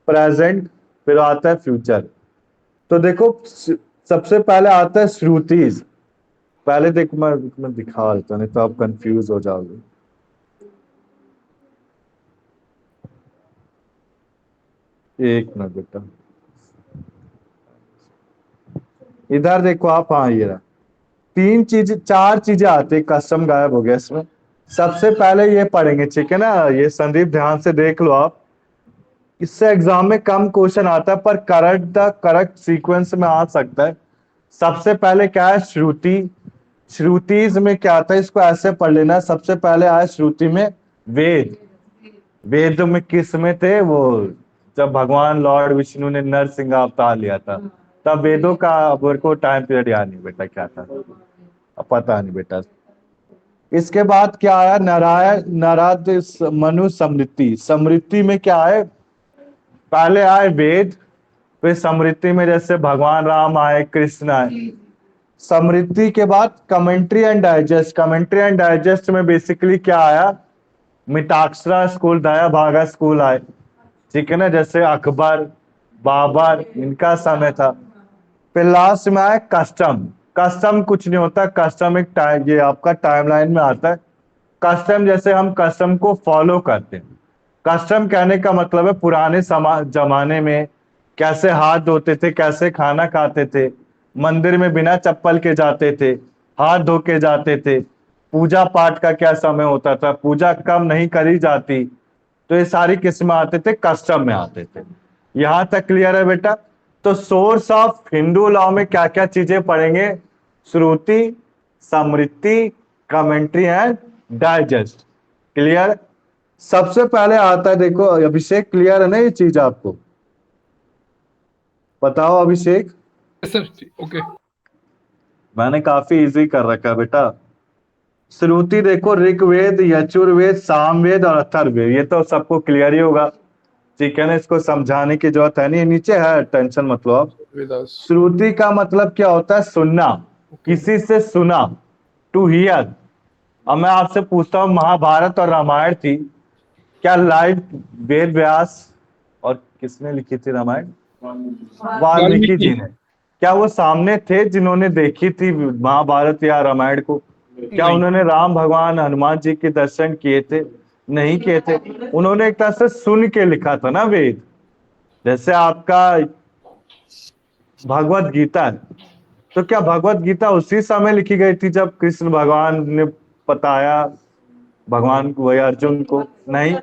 प्रेजेंट, फिर आता है फ्यूचर। तो देखो सबसे पहले आता है श्रुतिज। पहले देखो मैं दिखा देता, नहीं तो आप कंफ्यूज हो जाओगे। एक मिनट बेटा, इधर देखो आप, हाँ ये रहा। चार चीजें आती है, कस्टम गायब हो गया इसमें। सबसे पहले ये पढ़ेंगे, ठीक है ना, ये संदीप ध्यान से देख लो आप, इससे एग्जाम में कम क्वेश्चन आता है पर करेक्ट सीक्वेंस में आ सकता है। सबसे पहले क्या है, श्रुति। श्रुतिज में क्या आता है, इसको ऐसे पढ़ लेना। सबसे पहले आया श्रुति में वेद। वेद में किस में थे वो, जब भगवान लॉर्ड विष्णु ने नरसिंह अवतार लिया था, तब वेदों का मेरे को टाइम पीरियड याद नहीं बेटा क्या था, अब पता नहीं बेटा। इसके बाद क्या आया, नारायण नारद मनु समृद्धि। समृद्धि में क्या है, पहले आए वेद, फिर समृद्धि में जैसे भगवान राम आए, कृष्ण आए। समृद्धि के बाद commentary and digest. Commentary and digest में बेसिकली क्या आया, मिताक्षरा स्कूल, दया भागा स्कूल आए, ठीक है ना, जैसे अकबर, बाबर, इनका समय था। फिर लास्ट में आया कस्टम। कस्टम कुछ नहीं होता, कस्टम एक टाइम, ये आपका टाइमलाइन में आता है। कस्टम जैसे हम कस्टम को फॉलो करते हैं। कस्टम कहने का मतलब है पुराने जमाने में कैसे हाथ धोते थे, कैसे खाना खाते थे, मंदिर में बिना चप्पल के जाते थे, हाथ धो के जाते थे, पूजा पाठ का क्या समय होता था, पूजा कब नहीं करी जाती, तो ये सारी किस्में आते थे, कस्टम में आते थे। यहां तक क्लियर है बेटा। तो सोर्स ऑफ हिंदू लॉ में क्या क्या चीजें पढ़ेंगे, श्रुति, समृद्धि, कमेंट्री एंड डाइजेस्ट। क्लियर। सबसे पहले आता है, देखो अभिषेक, क्लियर है ना ये चीज, आपको बताओ अभिषेक। Sir okay. मैंने काफी इजी कर रखा है बेटा। श्रुति देखो, ऋग्वेद, यजुर्वेद, सामवेद और अथर्ववेद, ये तो सबको क्लियर ही होगा, ठीक है ना, इसको समझाने की जरूरत है नहीं, नीचे है, टेंशन मत लो आप। वेदास। श्रुति का मतलब क्या होता है, सुनना, किसी से सुना, टू हियर। अब मैं आपसे पूछता हूँ, महाभारत और रामायण थी, क्या लाइव वेद व्यास और किसने लिखी थी रामायण, वाल्मीकि जी ने, क्या वो सामने थे जिन्होंने देखी थी महाभारत या रामायण को? क्या नहीं। उन्होंने राम भगवान हनुमान जी के दर्शन किए थे? नहीं किए थे। उन्होंने एक तरह से सुन के लिखा था ना वेद। जैसे आपका भगवत गीता है। तो क्या भगवत गीता उसी समय लिखी गई थी जब कृष्ण भगवान ने बताया भगवान को, वही अर्जुन को? नहीं,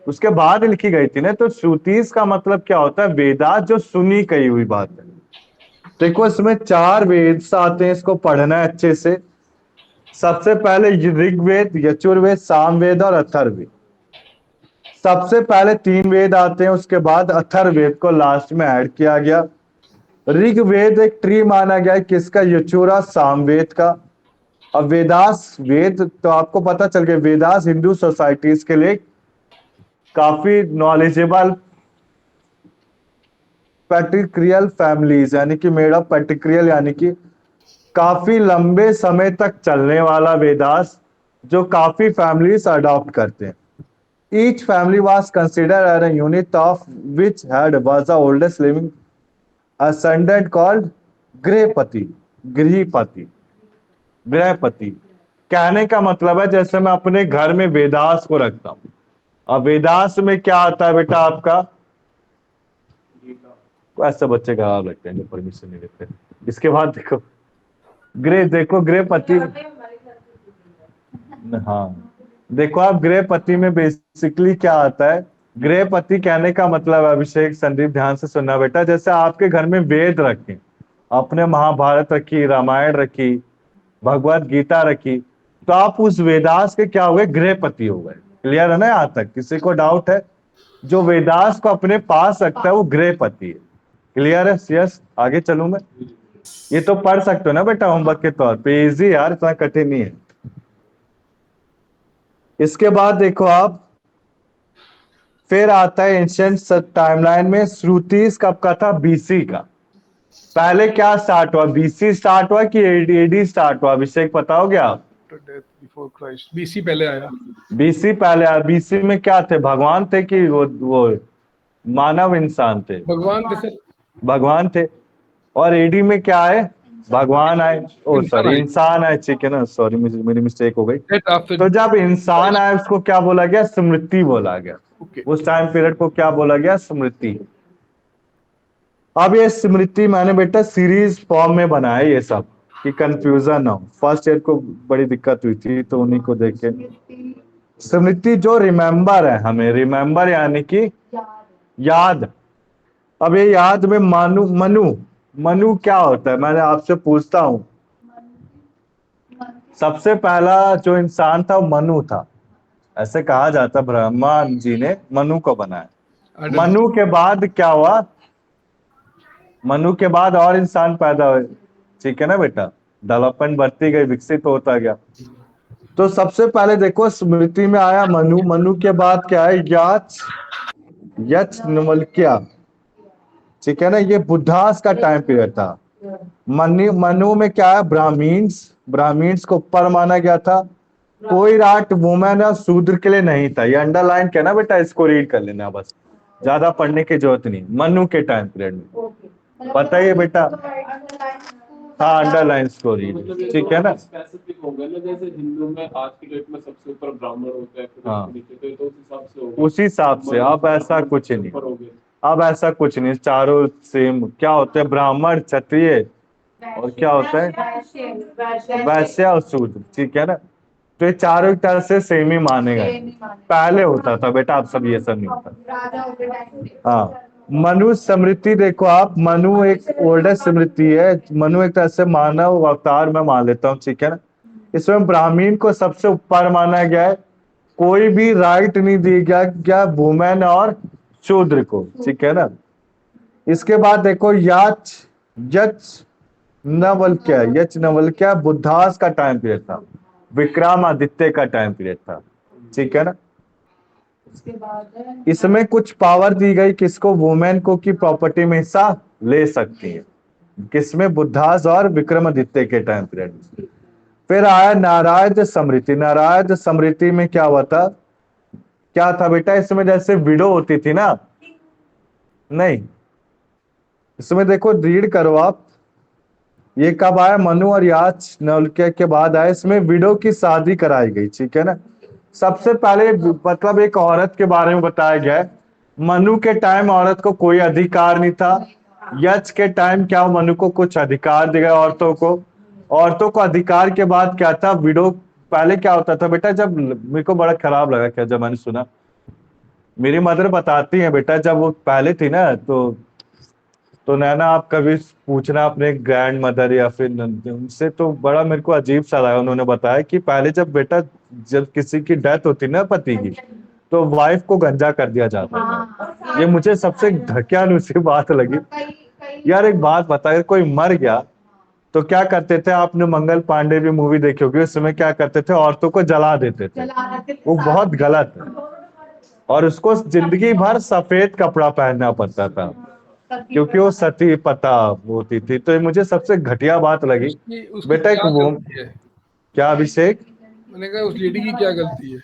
उसके बाद लिखी गई थी ना। तो श्रुतिस का मतलब क्या होता है? वेदास, जो सुनी कही हुई बात है। देखो इसमें 4 वेद आते हैं, इसको पढ़ना है अच्छे से। सबसे पहले ऋग्वेद, यजुर्वेद, सामवेद और अथर्ववेद। सबसे पहले 3 वेद आते हैं, उसके बाद अथर्ववेद को लास्ट में ऐड किया गया। ऋग्वेद एक ट्री माना गया है, किसका? यजुरा सामवेद का। अब वेदास वेद तो आपको पता चल गया, वेदास हिंदू सोसाइटीज के लिए काफी नॉलेजेबल पैट्रिक्रियल फैमिलीज, यानी कि मेड ऑफ पैट्रिक्रियल, यानी कि काफी लंबे समय तक चलने वाला वेदास, जो काफी फैमिलीज अडॉप्ट करते हैं। Each family was considered as a unit of which head was the oldest living ascendant called grihapati. गृहपति, गृहपति कहने का मतलब है जैसे मैं अपने घर में वेदास को रखता हूं। अब वेदास में क्या आता है बेटा आपका? ऐसे बच्चे खराब लगते हैं जो परमिशन नहीं देते। इसके बाद देखो देखो गृहपति। हाँ, देखो आप गृहपति में बेसिकली क्या आता है? गृहपति कहने का मतलब, अभिषेक संदीप ध्यान से सुनना बेटा, जैसे आपके घर में वेद रखे, आपने महाभारत रखी, रामायण रखी, भगवत गीता रखी, तो आप उस वेदास के क्या हो गए? गृहपति हो गए। क्लियर है ना? यहाँ तक किसी को डाउट है? जो वेदास को अपने पास रखता है वो गृहपति है। क्लियर है? यस, आगे चलूं मैं? ये तो पढ़ सकते हो ना बेटा होमवर्क के तौर पे, इजी यार, इतना कठिन नहीं है। इसके बाद देखो आप, फिर आता है एंशिएंट टाइमलाइन में श्रुतिस कब का था? बीसी का। पहले क्या स्टार्ट हुआ? बीसी स्टार्ट हुआ कि एडी स्टार्ट हुआ? अभिषेक पता हो गया? बिफोर क्राइस्ट, बीसी पहले आया। बीसी पहले आया। बीसी में क्या थे? भगवान थे कि वो मानव इंसान थे? भगवान थे सर। भगवान थे। और एडी में क्या है? भगवान आए, ओ इंसान सॉरी आए। इंसान आए, ठीक है ना, सॉरी मेरी मिस्टेक हो गई। That after तो जब इंसान आया उसको क्या बोला गया? स्मृति बोला गया। Okay. उस टाइम पीरियड को क्या बोला गया? स्मृति। अब ये स्मृति मैंने बेटा सीरीज फॉर्म में बनाया ये सब, कि कंफ्यूजन ना हो। फर्स्ट ईयर को बड़ी दिक्कत हुई थी, तो उन्हीं को देखे। स्मृति जो रिमेम्बर है, हमें रिमेम्बर यानी कि याद। अब ये याद में मनु मनु मनु क्या होता है? मैंने आपसे पूछता हूं, सबसे पहला जो इंसान था वो मनु था, ऐसे कहा जाता। ब्रह्मा जी ने मनु को बनाया। मनु के बाद क्या हुआ? मनु के बाद और इंसान पैदा हुए, ठीक है ना बेटा? डेवलपमेंट बढ़ती गई, विकसित होता गया। तो सबसे पहले देखो स्मृति में आया मनु। मनु के बाद क्या है? याच, यच, नवलक्या, ठीक है ना? ये बुद्धास का टाइम पीरियड था। मनु में क्या है? ब्राह्मीण्स। ब्राह्मीण्स को ऊपर माना गया था। कोई राट वुमेन और शूद्र के लिए नहीं था। ये अंडरलाइन क्या ना बेटा, इसको रीड कर लेना, बस ज्यादा पढ़ने की जरूरत नहीं। मनु के टाइम पीरियड में पता ही है बेटा। हाँ, अंडरलाइन को रीड, ठीक है ना? स्पेसिफिक हो गया ना, जैसे हिंदू में आज की डेट में सबसे ऊपर ब्राह्मण होता है, फिर हाँ, उसके नीचे, तो उस हिसाब से होगा। उसी हिसाब से। अब ऐसा कुछ नहीं, अब ऐसा कुछ नहीं, चारों सेम। क्या होते हैं? ब्राह्मण, क्षत्रिय और क्या होता है? वैश्य और शूद्र, ठीक है ना? तो ये चारों एक तरह से सेम ही माने गए। पहले होता था बेटा, अब सब ये सब नहीं होता। हाँ, मनु स्मृति देखो आप, मनु एक ओल्डेस्ट स्मृति है। मनु एक तरह से मानव अवतार में मान लेता हूँ, ठीक है ना? इसमें ब्राह्मीण को सबसे ऊपर माना गया है। कोई भी राइट नहीं दिया गया वुमेन और शूद्र को, ठीक है ना? इसके बाद देखो याच, यच नवलक्या। यच नवलक्या बुद्धास का टाइम पीरियड था, विक्रमादित्य का टाइम पीरियड था, ठीक है ना? इसमें कुछ पावर दी गई किसको? वुमेन को, की प्रॉपर्टी में हिस्सा ले सकती है। किसमें? बुद्धास और विक्रमादित्य के टाइम पीरियड में। फिर आया नारायण स्मृति। नारायण स्मृति में क्या हुआ था? क्या था बेटा? इसमें जैसे विडो होती थी ना, नहीं, इसमें देखो रीड करो आप। ये कब आया? मनु और याच नवलक्या के बाद आया। इसमें विडो की शादी कराई गई, ठीक है ना? सबसे पहले मतलब एक औरत के बारे में बताया गया है। मनु के टाइम औरत को कोई अधिकार नहीं था। यज्ञ के टाइम क्या मनु को कुछ अधिकार दिए गए औरतों को अधिकार के बाद क्या था विडो। पहले क्या होता था बेटा, जब मेरे को बड़ा खराब लगा क्या जब मैंने सुना, मेरी मदर बताती है बेटा, जब वो पहले थी ना तो नैना आप कभी पूछना अपने ग्रैंड मदर या फिर उनसे, तो बड़ा मेरे को अजीब सा लगा। उन्होंने बताया कि पहले जब बेटा जब किसी की डेथ होती ना पति की, तो वाइफ को गंजा कर दिया जाता था। ये मुझे सबसे ढकियानुसी बात लगी। यार एक बात बता, अगर कोई मर गया तो क्या करते थे, आपने मंगल पांडे भी मूवी देखी होगी, उस समय क्या करते थे, औरतों को जला देते थे। वो बहुत गलत है, और उसको जिंदगी भर सफेद कपड़ा पहनना पड़ता था क्योंकि वो सती पता होती थी। तो ये मुझे सबसे घटिया बात लगी उसकी बेटा। एक क्या वो गलती है? क्या अभिषेक, मैंने कहा उस लेडी की क्या गलती है?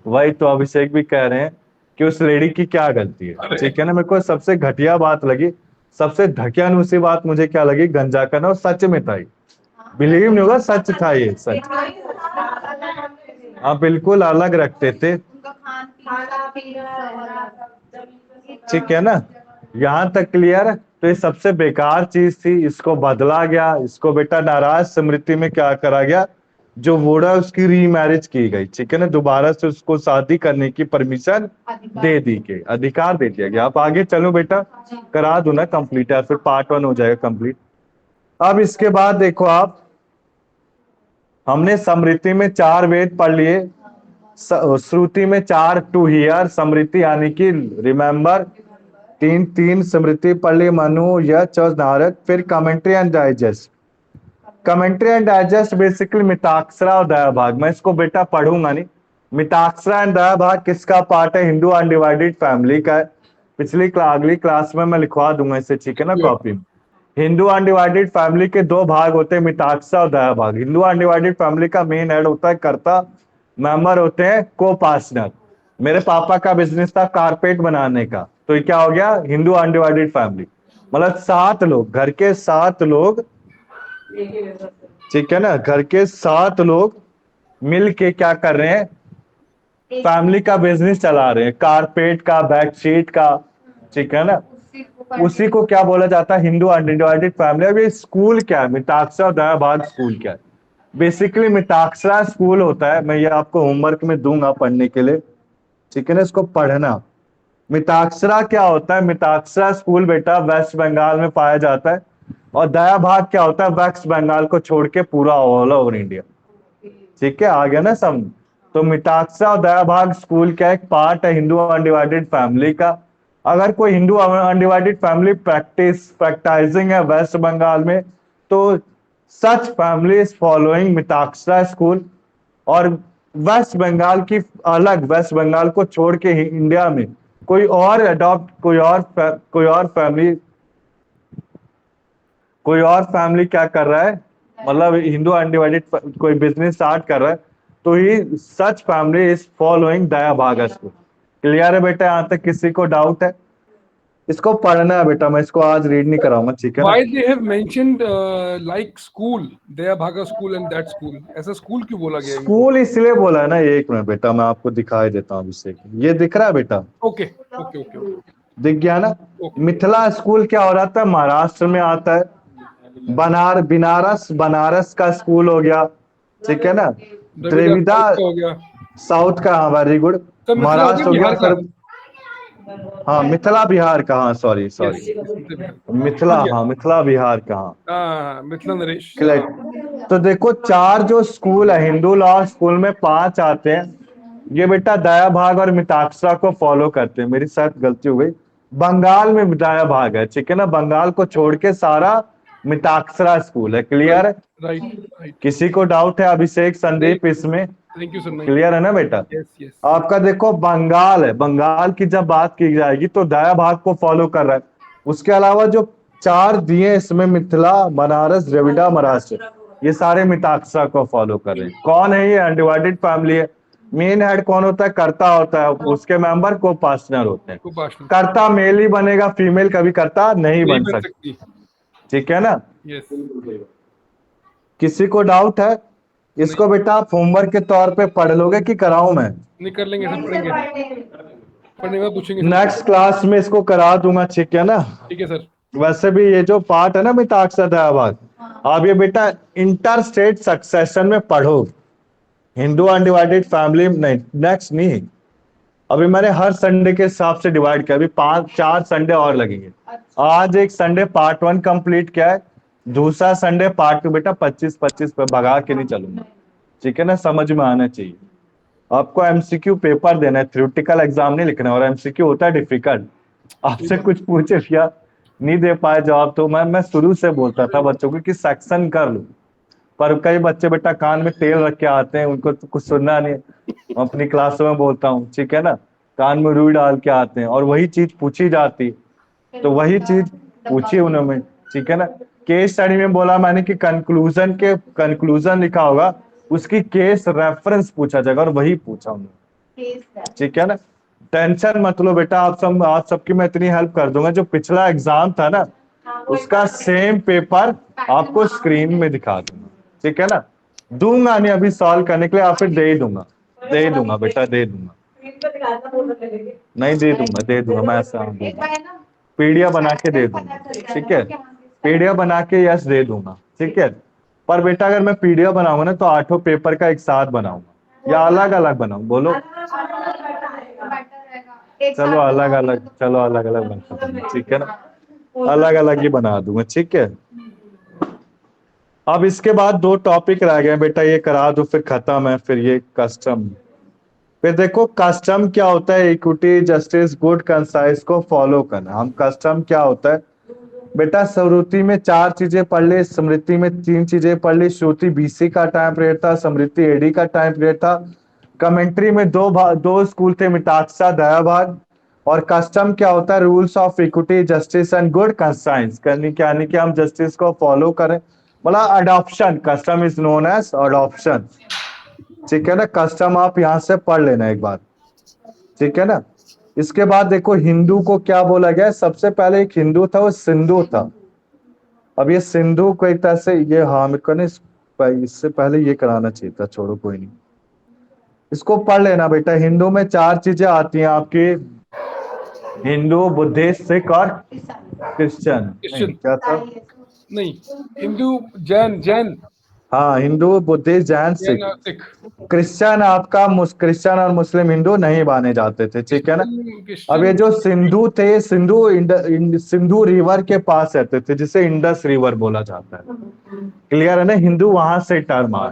वही तो अभिषेक भी कह रहे हैं कि उस लेडी की क्या गलती है, ठीक है ना। मेरे को सबसे घटिया बात लगी, सबसे ढकियानुसी बात मुझे क्या लगी, गंजा करना, और सच में था ये। बिलीव नहीं होगा, सच था ये, सच। हाँ बिल्कुल अलग रखते थे, उनका खाना पीना ठीक है ना। यहाँ तक क्लियर। तो ये सबसे बेकार चीज थी, इसको बदला गया। इसको बेटा नाराज स्मृति में क्या करा गया, जो वोड़ा उसकी रीमैरिज की गई, ठीक है ना, दोबारा से उसको शादी करने की परमिशन दे दी गई, अधिकार दे दिया गया। आप आगे चलो बेटा, करा दो ना कंप्लीट, यार फिर पार्ट 1 हो जाएगा कंप्लीट। अब इसके बाद देखो आप, हमने स्मृति में 4 वेद पढ़ लिए, श्रुति में 4 टू हियर, स्मृति यानी कि रिमेम्बर, 3 स्मृति पढ़ ली, मनु यश और नारद। फिर commentary and digest. Commentary and digest basically Mitakshara और दया भाग। मैं इसको बेटा पढ़ूंगा नहीं। मिताक्षरा एंड दया भाग किसका पार्ट है, हिंदू अनडिवाइडेड फैमिली का है। अगली क्लास में मैं लिखवा दूंगा इसे, ठीक है ना, कॉपी में। हिंदू अनडिवाइडेड फैमिली के 2 भाग होते हैं, मिताक्षरा और दया भाग। हिंदू अनडिवाइडेड फैमिली का मेन हेड होता है कर्ता, मेंबर होते हैं को पार्टनर। मेरे पापा का बिजनेस था कारपेट बनाने का, तो ये क्या हो गया, हिंदू अनडिवाइडेड फैमिली। मतलब 7 लोग, घर के 7 लोग, ठीक है ना, घर के 7 लोग मिल के क्या कर रहे हैं, फैमिली का बिजनेस चला रहे हैं, कारपेट का, बेडशीट का, ठीक है ना। उसी को क्या बोला जाता है, हिंदू अनडिवाइडेड फैमिली। अब ये स्कूल क्या है, मिताक्षरा दया भाग स्कूल क्या है। बेसिकली मिताक्षरा स्कूल होता है, मैं ये आपको होमवर्क में दूंगा पढ़ने के लिए, ठीक है ना, इसको पढ़ना। मिताक्षरा क्या होता है, मिताक्षरा स्कूल बेटा वेस्ट बंगाल में पाया जाता है, और दया भाग क्या होता है, वेस्ट बंगाल को छोड़ के पूरा ऑल ओवर इंडिया, ठीक है, आ गया ना समझ। तो मिताक्षरा और दया भाग स्कूल का एक पार्ट है हिंदू अनडिवाइडेड फैमिली का। अगर कोई हिंदू अनडिवाइडेड फैमिली प्रैक्टिसिंग है वेस्ट बंगाल में, तो सच family is following Mitakshara school. और वेस्ट बंगाल की अलग, वेस्ट बंगाल को छोड़ के इंडिया में कोई और फैमिली क्या कर रहा है, मतलब हिंदू अनडिवाइडेड कोई बिजनेस स्टार्ट कर रहा है, तो ही सच फैमिली इज फॉलोइंग दया भाग स्कूल। क्लियर है बेटा, यहाँ तक किसी को डाउट है? इसको पढ़ना है बेटा, मैं इसको आज रीड नहीं कराऊंगा, ठीक है ना। Why they have mentioned like school, Daya Bhaga school and that school? ऐसा स्कूल क्यों बोला गया है इनको? स्कूल इसलिए बोला है ना, एक मिनट बेटा मैं आपको दिखाई देता हूँ अभिषेक, ये दिख रहा है बेटा, ओके ओके ओके दिख गया ना। ओके। मिथिला स्कूल क्या हो रहा था, महाराष्ट्र में आता है। बनारस का स्कूल हो गया, ठीक है ना। द्रविड़ा हो गया। साउथ का, हाँ वेरी गुड। तो मिथिला महाराष्ट्र हो गया बिहार का? फिर, हाँ मिथिला बिहार का, हाँ सॉरी मिथिला, हाँ मिथिला बिहार का, हाँ मिथिला नरेश। करेक्ट। तो देखो 4 जो स्कूल है हिंदू लॉ स्कूल में, 5 आते हैं। ये बेटा दया भाग और मिताक्षरा को फॉलो करते हैं, मेरी शायद गलती हो गई। बंगाल में दया भाग है, ठीक है ना, बंगाल को छोड़ के सारा मिताक्षरा स्कूल है। क्लियर है? राइट। किसी को डाउट है अभिषेक, संदीप इसमें? Thank you sir. क्लियर है ना बेटा? यस। आपका देखो बंगाल है, बंगाल की जब बात की जाएगी तो दया भाग को फॉलो कर रहा है। उसके अलावा जो 4 दिए इसमें, मिथिला, बनारस, द्रविड़ा, महाराष्ट्र, ये सारे मिताक्षरा को फॉलो कर रहे हैं। कौन है ये, अनडिवाइडेड फैमिली है। मेन हेड कौन होता है, कर्ता होता है, उसके मेंबर को पार्टनर होते हैं। कर्ता मेल ही बनेगा, फीमेल कभी कर्ता नहीं बन सकती, ठीक है ना। यस। किसी को डाउट है? इसको बेटा आप होमवर्क के तौर पे पढ़ लोगे कि कराऊं मैं? नहीं कर लेंगे सर, पढ़ने का पूछेंगे। नेक्स्ट क्लास में इसको करा दूंगा, ठीक है ना। ठीक है सर। वैसे भी ये जो पार्ट है ना मिताक्षर दयाभाग, आप ये बेटा इंटर स्टेट सक्सेशन में पढ़ो। हिंदू अनडिवाइडेड फैमिली नहीं, नेक्स्ट नहीं, अभी मैंने हर संडे के हिसाब से डिवाइड किया, अभी 4 संडे और लगेंगे। आज एक संडे पार्ट 1 कंप्लीट किया है, दूसरा संडे पार्ट 2 बेटा 25-25 पे भगा के नहीं चलूंगा, ठीक है ना, समझ में आना चाहिए। आपको एमसीक्यू पेपर देना है, थ्योरेटिकल एग्जाम नहीं लिखना है, और एमसीक्यू होता है डिफिकल्ट। आपसे कुछ पूछे भैया नहीं दे पाए जवाब, तो मैं शुरू से बोलता था बच्चों को कि सेक्शन कर लो, पर कई बच्चे बेटा कान में तेल रख के आते हैं, उनको तो कुछ सुनना नहीं। मैं अपनी क्लासों में बोलता हूँ, ठीक है ना, कान में रुई डाल के आते हैं और वही चीज पूछी जाती, तो वही चीज पूछी उन्होंने, ठीक है ना। केस स्टडी में बोला मैंने कि कंक्लूजन लिखा होगा, उसकी केस रेफरेंस पूछा जाएगा, और वही पूछा उन्होंने, ठीक है ना। टेंशन मत लो बेटा, आप सबकी मैं इतनी हेल्प कर दूंगा। जो पिछला एग्जाम था ना, उसका सेम पेपर आपको स्क्रीन में दिखा दूंगा, ठीक है ना। दूंगा नहीं अभी सॉल्व करने के लिए, आप फिर दे दूंगा बेटा, दे दूंगा, नहीं दे दूंगा मैं, ऐसा पीडीएफ बना के दे दूंगा, ठीक है, पीडीएफ बना के यस दे दूंगा, ठीक है। पर बेटा अगर मैं पीडीएफ बनाऊंगा ना, तो 8 पेपर का एक साथ बनाऊंगा या अलग अलग बनाऊं, बोलो। चलो अलग अलग बना, ठीक है ना, अलग अलग ही बना दूंगा, ठीक है। अब इसके बाद 2 टॉपिक रह गए बेटा, ये करा दो फिर खत्म है, फिर ये कस्टम। फिर देखो कस्टम क्या होता है, इक्विटी जस्टिस गुड कंसाइज को फॉलो करना। हम कस्टम क्या होता है बेटा, स्मृति में 4 चीजें पढ़ ली, स्मृति में 3 चीजें पढ़ ली। श्रुति बीसी का टाइम पीरियड था, स्मृति एडी का टाइम पीरियड था। कमेंट्री में 2 स्कूल थे, मिताक्षरा दयाभाग। और कस्टम क्या होता है, rules of equity justice and good conscience करनी, क्या यानी कि हम जस्टिस को फॉलो करें, बोला adoption. Custom is known as adoption, ठीक है ना। कस्टम आप यहां से पढ़ लेना एक बार, ठीक है ना। इसके बाद देखो हिंदू को क्या बोला गया है, सबसे पहले एक हिंदू था, वो सिंधु था। अब ये सिंधु को एक तरह से ये, हाँ मेरे को नहीं, इससे पहले ये कराना चाहिए था, छोड़ो कोई नहीं, इसको पढ़ लेना बेटा। हिंदू में 4 चीजें आती हैं आपकी, हिंदू बुद्धिस्ट सिख और क्रिश्चियन। नहीं, क्या था, नहीं, हिंदू जैन हाँ हिंदू बुद्धिस्ट जैन जैन सिख। और सिख। क्रिश्चियन आपका क्रिश्चियन और मुस्लिम हिंदू नहीं माने जाते थे, ठीक है ना। अब ये जो सिंधु थे, सिंधु रिवर के पास रहते थे, जिसे इंडस रिवर बोला जाता है, क्लियर है ना, हिंदू वहां से टर्म आ,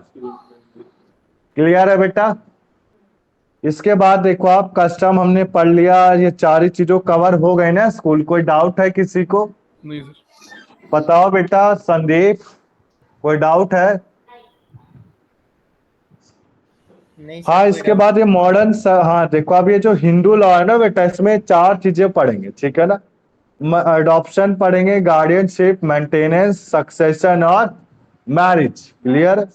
क्लियर है बेटा। इसके बाद देखो आप कस्टम हमने पढ़ लिया, ये 4 ही चीजों कवर हो गए ना स्कूल। कोई डाउट है किसी को, नहीं सर। बताओ बेटा। संदीप कोई डाउट है? नहीं सर, हाँ कोई इसके डाउट बाद ये मॉडर्न, हाँ देखो अब ये जो हिंदू लॉ है ना बेटा, इसमें 4 चीजें पढ़ेंगे, ठीक है ना। अडॉप्शन पढ़ेंगे, गार्डियनशिप, मेंटेनेंस, सक्सेशन और मैरिज, क्लियर।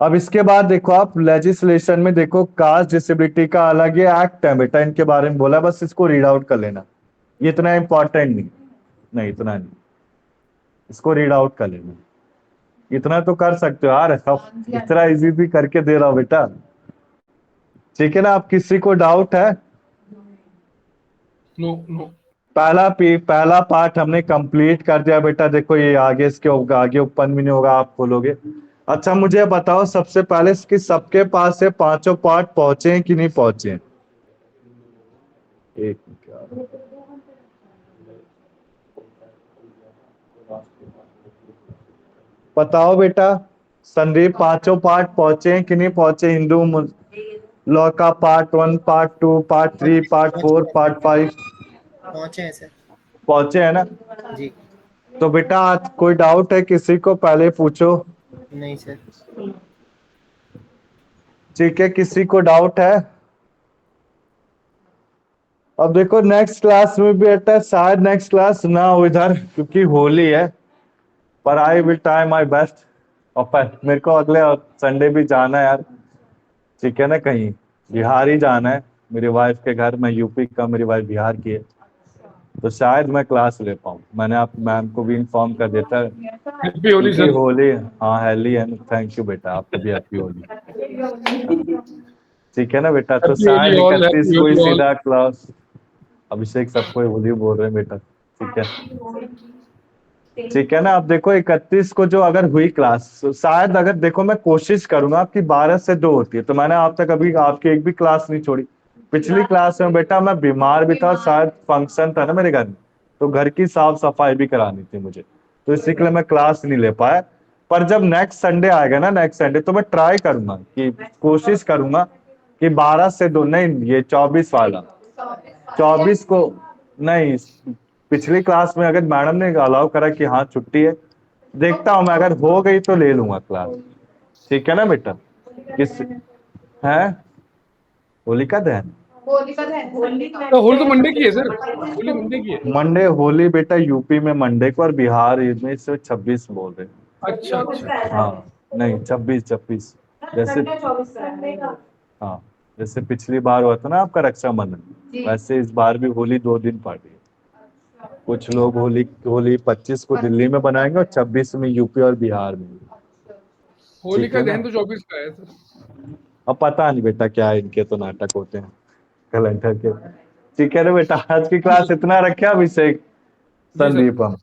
अब इसके बाद देखो आप लेजिस्लेशन में देखो, कास्ट डिसेबिलिटी का अलग ये एक्ट है बेटा, इनके बारे में बोला, बस इसको रीड आउट कर लेना, ये इतना इंपॉर्टेंट नहीं इतना नहीं, इसको रीड आउट कर लेना, इतना तो कर सकते हो यार, इतना इजी भी करके दे रहा हूं बेटा, ठीक है ना। आप किसी को डाउट है? नो। पहला पार्ट हमने कंप्लीट कर दिया बेटा। देखो ये आगे, इसके आगे ओपन भी नहीं होगा, आप खोलोगे। अच्छा मुझे बताओ सबसे पहले कि सबके पास से 5 पार्ट पहुंचे हैं कि नहीं पहुंचे हैं? एक बताओ बेटा, संदीप 5 पार्ट पहुंचे हैं कि नहीं पहुंचे? हिंदू लॉ का part 1, part 2, part 3, part 4, part 5 पहुंचे हैं सर। पहुंचे है ना। जी। तो बेटा आज कोई डाउट है किसी को, पहले पूछो। नहीं सर। ठीक है, किसी को डाउट है? अब देखो नेक्स्ट क्लास में भी बेटा शायद नेक्स्ट क्लास ना हो इधर, क्योंकि होली है, पर I will try my best. और मेरे को अगले संडे भी जाना है यार, ठीक है ना, कहीं बिहार ही जाना है मेरी वाइफ के घर। मैं यूपी का, मेरी वाइफ बिहार की है, तो शायद मैं क्लास ले पाऊँ। मैंने आप मैम को भी इन्फॉर्म कर देता है, हैप्पी होली क्योंकि सर। होली, हाँ हेली है। थैंक यू बेटा, आपको भी हैप्पी होली, ठीक है ना बेटा। तो हैप्पी शायद होली ऑल, 31 हैप्पी को ही होली ऑल। सीधा क्लास। अभिषेक सबको होली बोल रहे हैं बेटा। ठीक है, ठीक है ना। अब देखो 31 को जो अगर हुई क्लास, शायद अगर देखो मैं कोशिश करूंगा आपकी 12 से 2 होती है, तो मैंने आप तक अभी आपकी एक भी क्लास नहीं छोड़ी। पिछली क्लास में बेटा मैं बीमार भी था, शायद फंक्शन था ना मेरे घर में, तो घर की साफ सफाई भी करानी थी मुझे, तो इसी के लिए मैं क्लास नहीं ले पाया। पर जब नेक्स्ट संडे आएगा ना, नेक्स्ट संडे, तो मैं ट्राई करूंगा कि कोशिश करूंगा कि 12 से 2 नहीं, ये 24 वाला 24 को नहीं, पिछली क्लास में अगर मैडम ने अलाउ करा कि हाँ छुट्टी है, देखता हूं मैं, अगर हो गई तो ले लूंगा क्लास। ठीक है ना बेटा? किस है होलिका दहन? होलिका दहन तो होली तो मंडे की है सर, होली मंडे की है। मंडे होली बेटा यूपी में मंडे को, और बिहार में से 26 बोल रहे हैं। अच्छा अच्छा। हाँ नहीं, 26 जैसे, संडे का हाँ जैसे पिछली बार हुआ था ना आपका रक्षाबंधन, वैसे इस बार भी होली 2 दिन पड़ रही है। कुछ लोग होली 25 को दिल्ली में बनाएंगे और 26 में यूपी और बिहार में। होली ठीक का है ना? दहन तो 24 का है सर। अब पता नहीं बेटा क्या है, इनके तो नाटक होते हैं कैलेंडर के। ठीक है ना बेटा, आज की क्लास इतना रखे अभिषेक, जी सर। संदीप हम।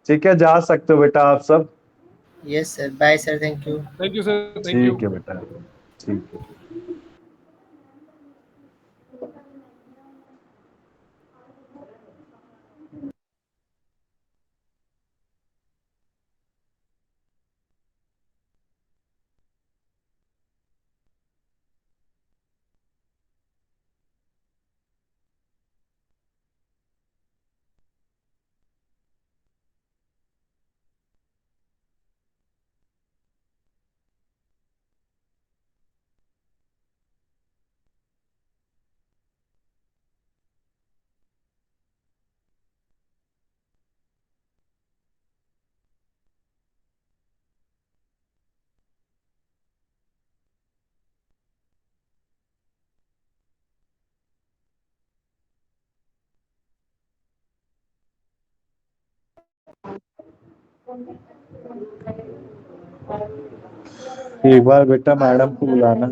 ठीक है, जा सकते हो बेटा आप सब। Yes sir, bye sir, thank you. Thank you sir, thank you. ठीक है बेटा, ठीक है। एक बार बेटा मैडम को बुलाना।